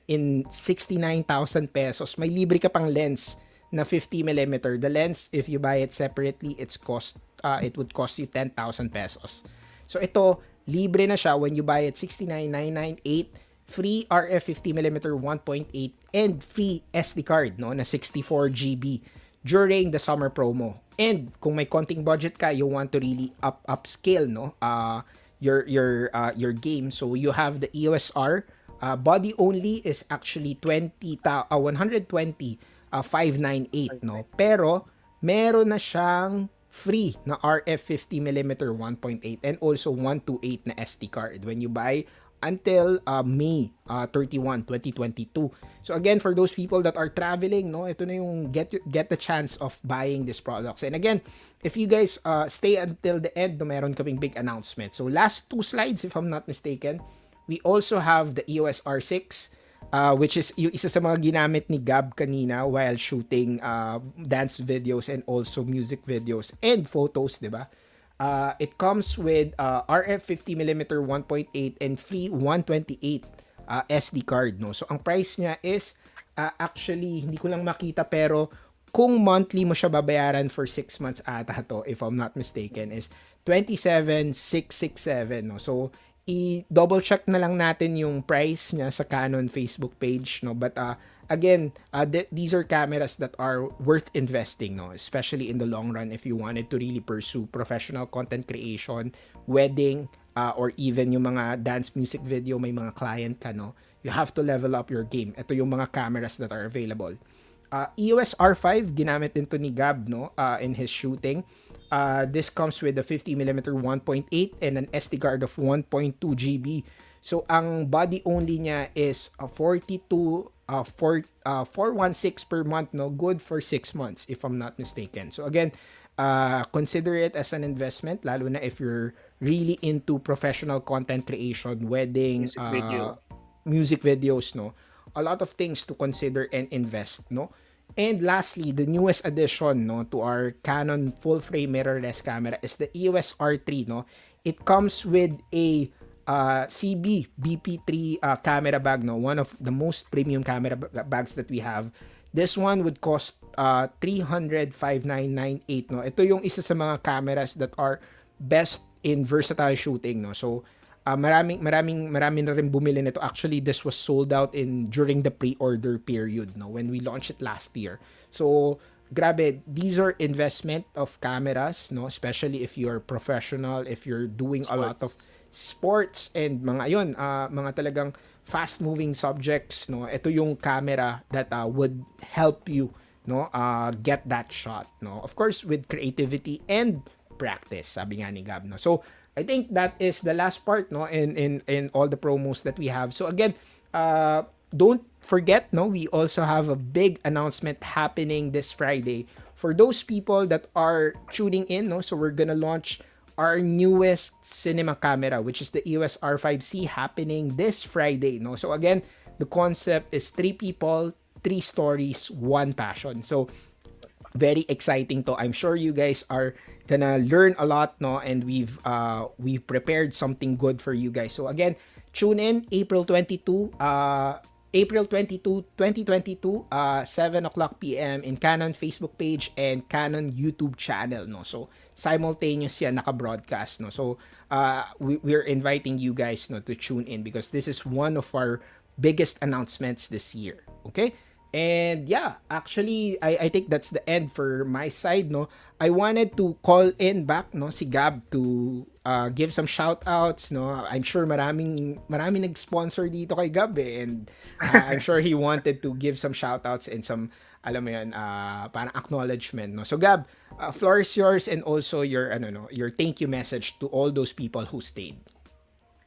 in 69,000 pesos. May libre ka pang lens na 50mm. The lens, if you buy it separately, it would cost you 10,000 pesos. So ito, libre na siya when you buy it 69,998, free RF 50mm 1.8 and free SD card, no, na 64GB during the summer promo. And kung may konting budget ka, you want to really upscale, no, your game. So you have the EOS R. Body only is actually 120 598, no? Pero meron na siyang free na RF 50mm 1.8 and also 128 na SD card when you buy until May 31, 2022. So again, for those people that are traveling, no, ito na yung get the chance of buying these products. And again, if you guys stay until the end, no, meron kaming big announcement. So last 2 slides, if I'm not mistaken, we also have the EOS R6, which is yung isa sa mga ginamit ni Gab kanina while shooting dance videos and also music videos and photos, di ba? It comes with RF 50mm 1.8 and free 128 SD card, no. So ang price niya is actually hindi ko lang makita, pero kung monthly mo siya babayaran for 6 months ata to, if I'm not mistaken, is 27,667, no. So i-double check na lang natin yung price niya sa Canon Facebook page, no. But again, these are cameras that are worth investing, no, especially in the long run if you wanted to really pursue professional content creation, wedding, or even yung mga dance music video, may mga client ka, no, you have to level up your game. Ito yung mga cameras that are available. EOS R5, ginamit din to ni Gab, no, in his shooting. This comes with a 50mm 1.8 and an SD card of 1.2 GB. So, ang body only niya is 416 per month, no? Good for 6 months, if I'm not mistaken. So, again, consider it as an investment, lalo na if you're really into professional content creation, wedding, music videos, no? A lot of things to consider and invest, no? And lastly, the newest addition, no, to our Canon full-frame mirrorless camera is the EOS R3, no? It comes with a CB BP3 camera bag, no? One of the most premium camera bags that we have. This one would cost 305,998, no? Ito yung isa sa mga cameras that are best in versatile shooting, no? So, marami na rin bumili nito. Actually, this was sold out during the pre-order period, no, when we launched it last year. So, grabe, these are investment of cameras, no, especially if you're professional, if you're doing a lot of sports and mga talagang fast-moving subjects, no. Ito yung camera that would help you, no, get that shot, no. Of course, with creativity and practice, sabi nga ni Gab, no. So, I think that is the last part, no, in all the promos that we have. So again, don't forget, no, we also have a big announcement happening this Friday for those people that are tuning in, no. So we're gonna launch our newest cinema camera, which is the EOS R5C, happening this Friday, no. So again, the concept is 3 people, 3 stories, 1 passion. So very exciting to. I'm sure you guys are gonna learn a lot, no, and we've prepared something good for you guys. So again, tune in April 22, 2022, 7 o'clock p.m. in Canon Facebook page and Canon YouTube channel, no. So simultaneous yan naka-broadcast, no. So we're inviting you guys, no, to tune in because this is one of our biggest announcements this year. Okay? And yeah, actually, I think that's the end for my side, no. I wanted to call in back, no, si Gab to give some shout outs, no. I'm sure maraming nag-sponsor dito kay Gab, and I'm sure he wanted to give some shout outs and some, alam mo yan, parang acknowledgement, no. So Gab, floor is yours, and also your thank you message to all those people who stayed.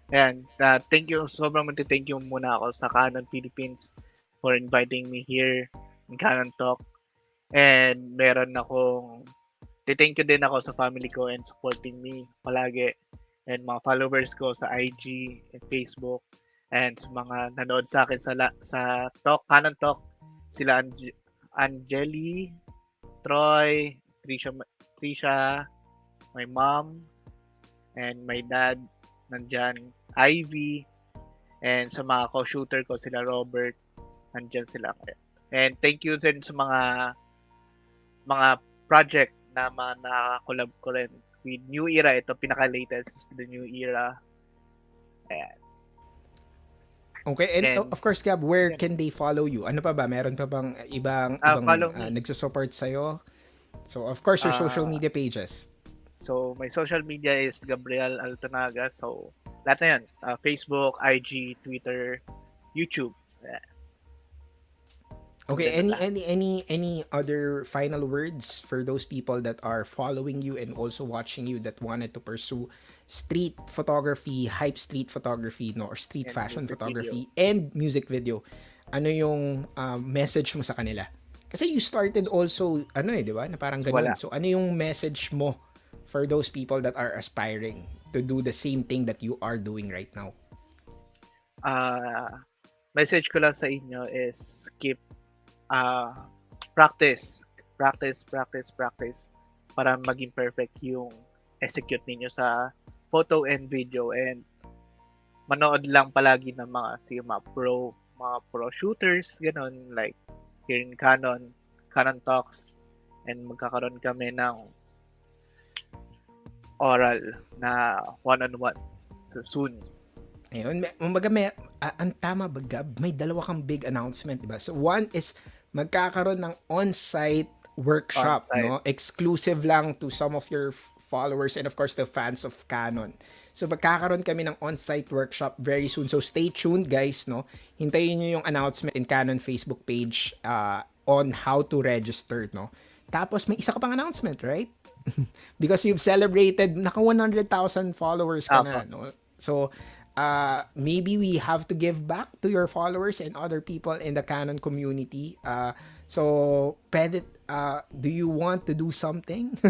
And thank you, sobrang thank you muna ako sa Canon Philippines for inviting me here in Canon Talk. And meron akong thank you din ako sa family ko and supporting me palagi, and mga followers ko sa IG and Facebook, and sa mga nanood sa akin sa Talk, Canon Talk, sila Angeli, Troy, Trisha, my mom, and my dad, nandyan, Ivy, and sa mga co-shooter ko, sila Robert, nandyan sila ngayon. And thank you din sa mga project na mga nakakolab ko rin with New Era. Ito, pinaka-latest, the New Era. Ayan. Okay, and of course, Gab, where can they follow you? Ano pa ba? Meron pa bang ibang nagsusupport sa'yo? So, of course, your social media pages. So, my social media is Gabriel Altonaga. So, lahat na yan. Facebook, IG, Twitter, YouTube. Ayan. Okay, any other final words for those people that are following you and also watching you that wanted to pursue street photography, hype street photography, no, or street and fashion photography video. And music video? Ano yung message mo sa kanila? Kasi you started also di ba? Na parang ganun. So ano yung message mo for those people that are aspiring to do the same thing that you are doing right now? Message ko lang sa inyo is keep practice para maging perfect yung execute ninyo sa photo and video, and manood lang palagi ng mga pro shooters, ganun, like here in Canon Talks, and magkakaroon kami ng oral na one-on-one soon. Ayun, ang tama ba, Gab? May dalawa kang big announcement, diba? So, one is magkakaroon ng on-site workshop, no? Exclusive lang to some of your followers and of course the fans of Canon. So, magkakaroon kami ng on-site workshop very soon. So, stay tuned, guys, no? Hintayin nyo yung announcement in Canon Facebook page on how to register, no? Tapos, may isa ka pang announcement, right? Because you've celebrated, naka 100,000 followers ka na, no? So, maybe we have to give back to your followers and other people in the Canon community. So, do you want to do something?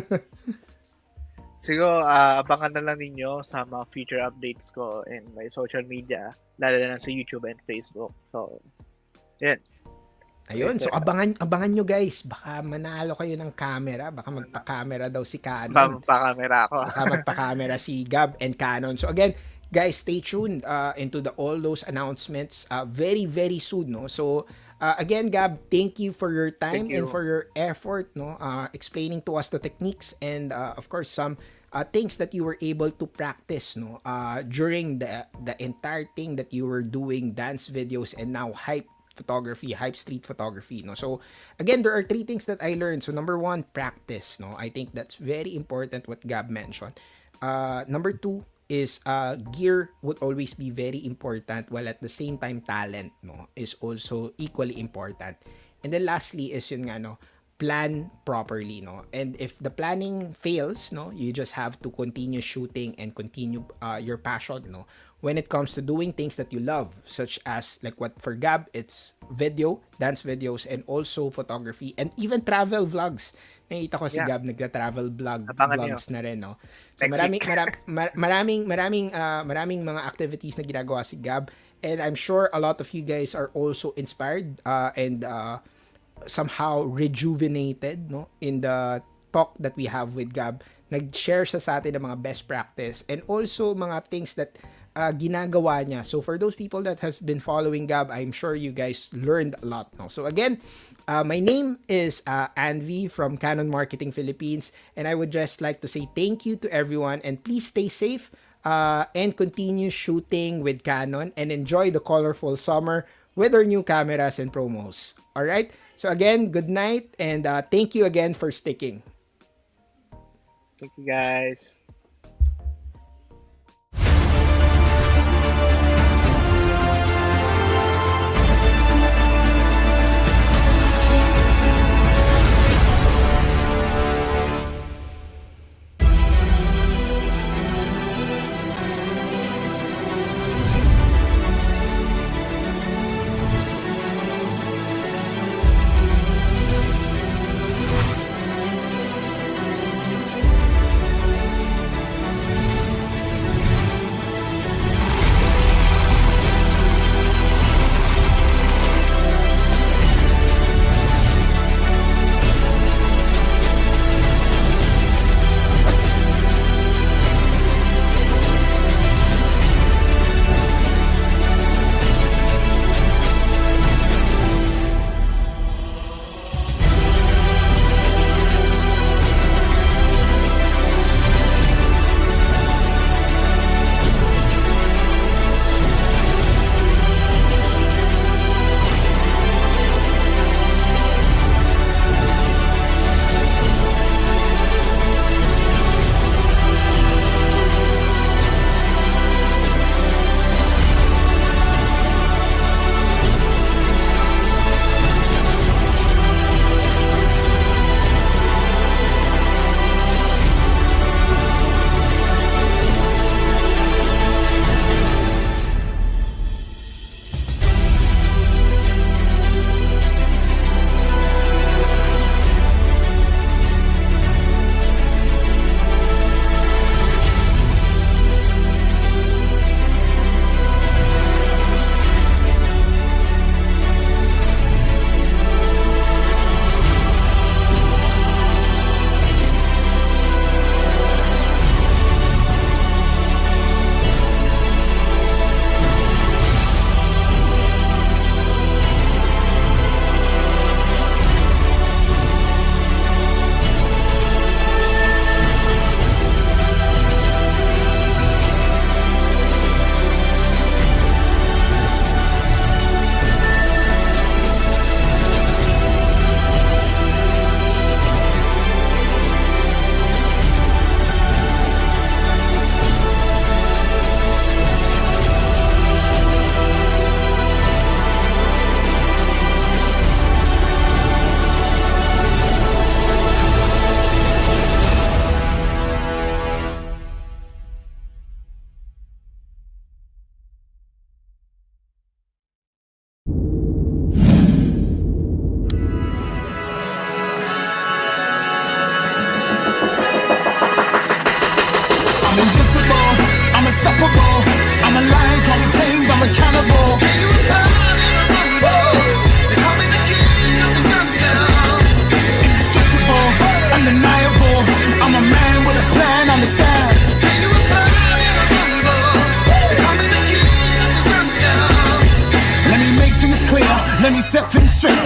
Siguro, abangan na lang ninyo sa mga future updates ko in my social media, lalo na sa YouTube and Facebook. So, yan. Ayun, so abangan nyo guys, baka manalo kayo ng camera, baka magpa-camera daw si Canon. Magpa-camera ako. Baka magpa-camera si Gab and Canon. So again, guys, stay tuned into all those announcements very, very soon, no? So again, Gab, thank you for your time and for your effort, no? Explaining to us the techniques and of course some things that you were able to practice, no? During the entire thing that you were doing, dance videos and now hype street photography, no? So again, there are 3 things that I learned. So number 1, practice, no? I think that's very important what Gab mentioned. Number 2 is gear would always be very important, while at the same time talent, no, is also equally important. And then lastly is yun nga, no, plan properly, no? And if the planning fails, no, you just have to continue shooting and continue your passion, no, when it comes to doing things that you love, such as like what for Gab, it's video, dance videos, and also photography, and even travel vlogs. Nakita ko si Gab nagta-travel vlogs na rin, no? So maraming mga activities na ginagawa si Gab, and I'm sure a lot of you guys are also inspired and somehow rejuvenated, no, in the talk that we have with Gab. Nag-share siya sa atin ng mga best practice and also mga things that ginagawa niya. So for those people that have been following Gab, I'm sure you guys learned a lot, no? So again, my name is Anvi from Canon Marketing Philippines, and I would just like to say thank you to everyone, and please stay safe and continue shooting with Canon and enjoy the colorful summer with our new cameras and promos. All right? So again, good night, and thank you again for sticking. Thank you, guys.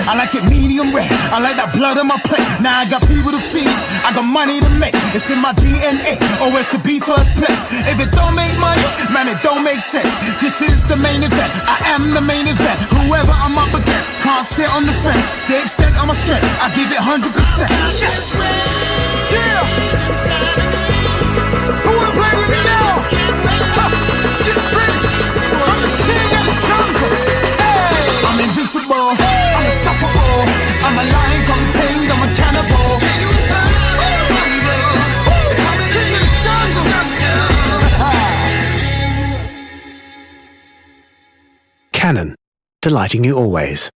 I like it medium rare. I like that blood on my plate. Now I got people to feed. I got money to make. It's in my DNA. Always to be first place. If it don't make money, man, it don't make sense. This is the main event. I am the main event. Whoever I'm up against can't sit on the fence. The extent of my strength, I give it 100%. Yes! Yeah! Who wanna play with me now? Get ready! I'm the king of the jungle. Hey! I'm invincible. I'm unstoppable. I'm a lion, I'm a king, I'm a cannibal. I'm the king of the jungle. Canon, delighting you always.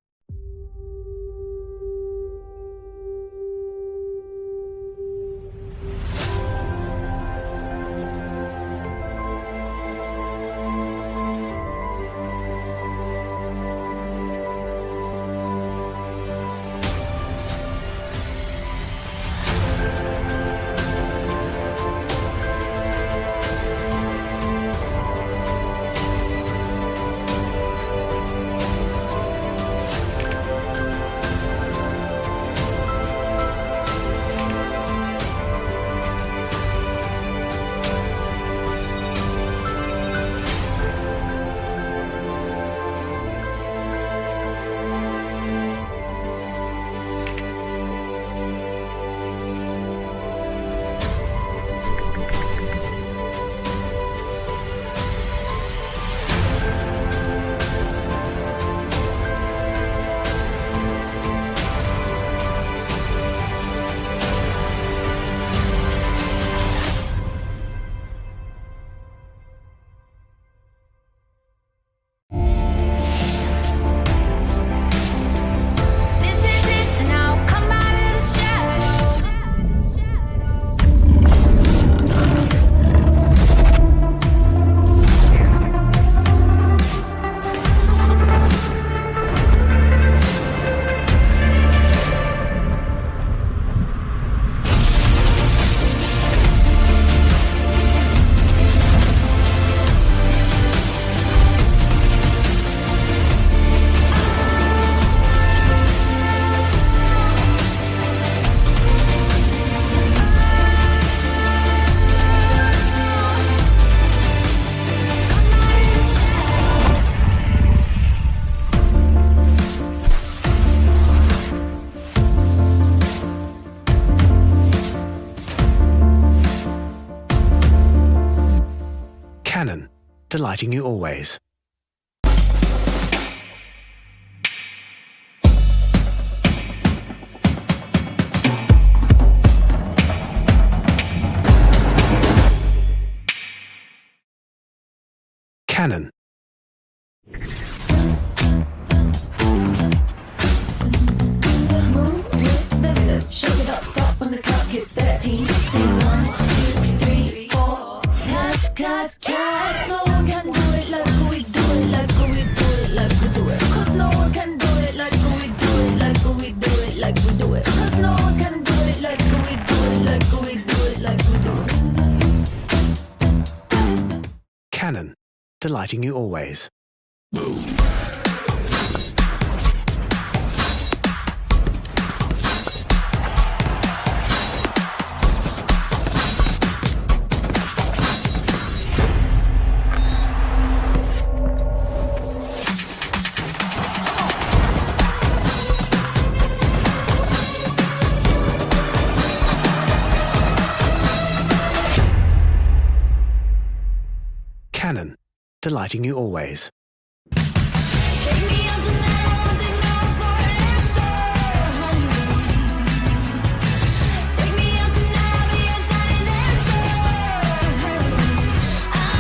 This is it now. Come out of the shadows. Canon, delighting you always. Canon. Shake it up, stop when the clock hits 13. Sing 1, 2, 3, 4. Cause no one can do it like we do it, like we do it, like we do it. Cause no one can do it like we do it, like we do it, like we do it. Cause no one can do it like we do it, like we do it, like we do it. Canon, delighting you always. Canon, delighting you always. Take me out tonight, I won't take no for an answer. Take me out tonight, I'll be a silent dancer. I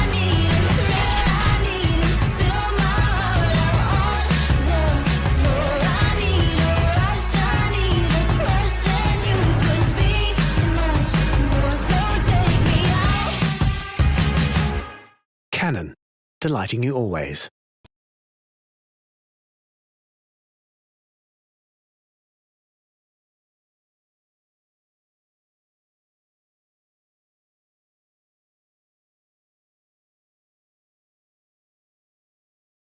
need to spill my heart out on the floor. I need a rush, I need a crush, and you could be much more. So take me out. Canon, delighting you always.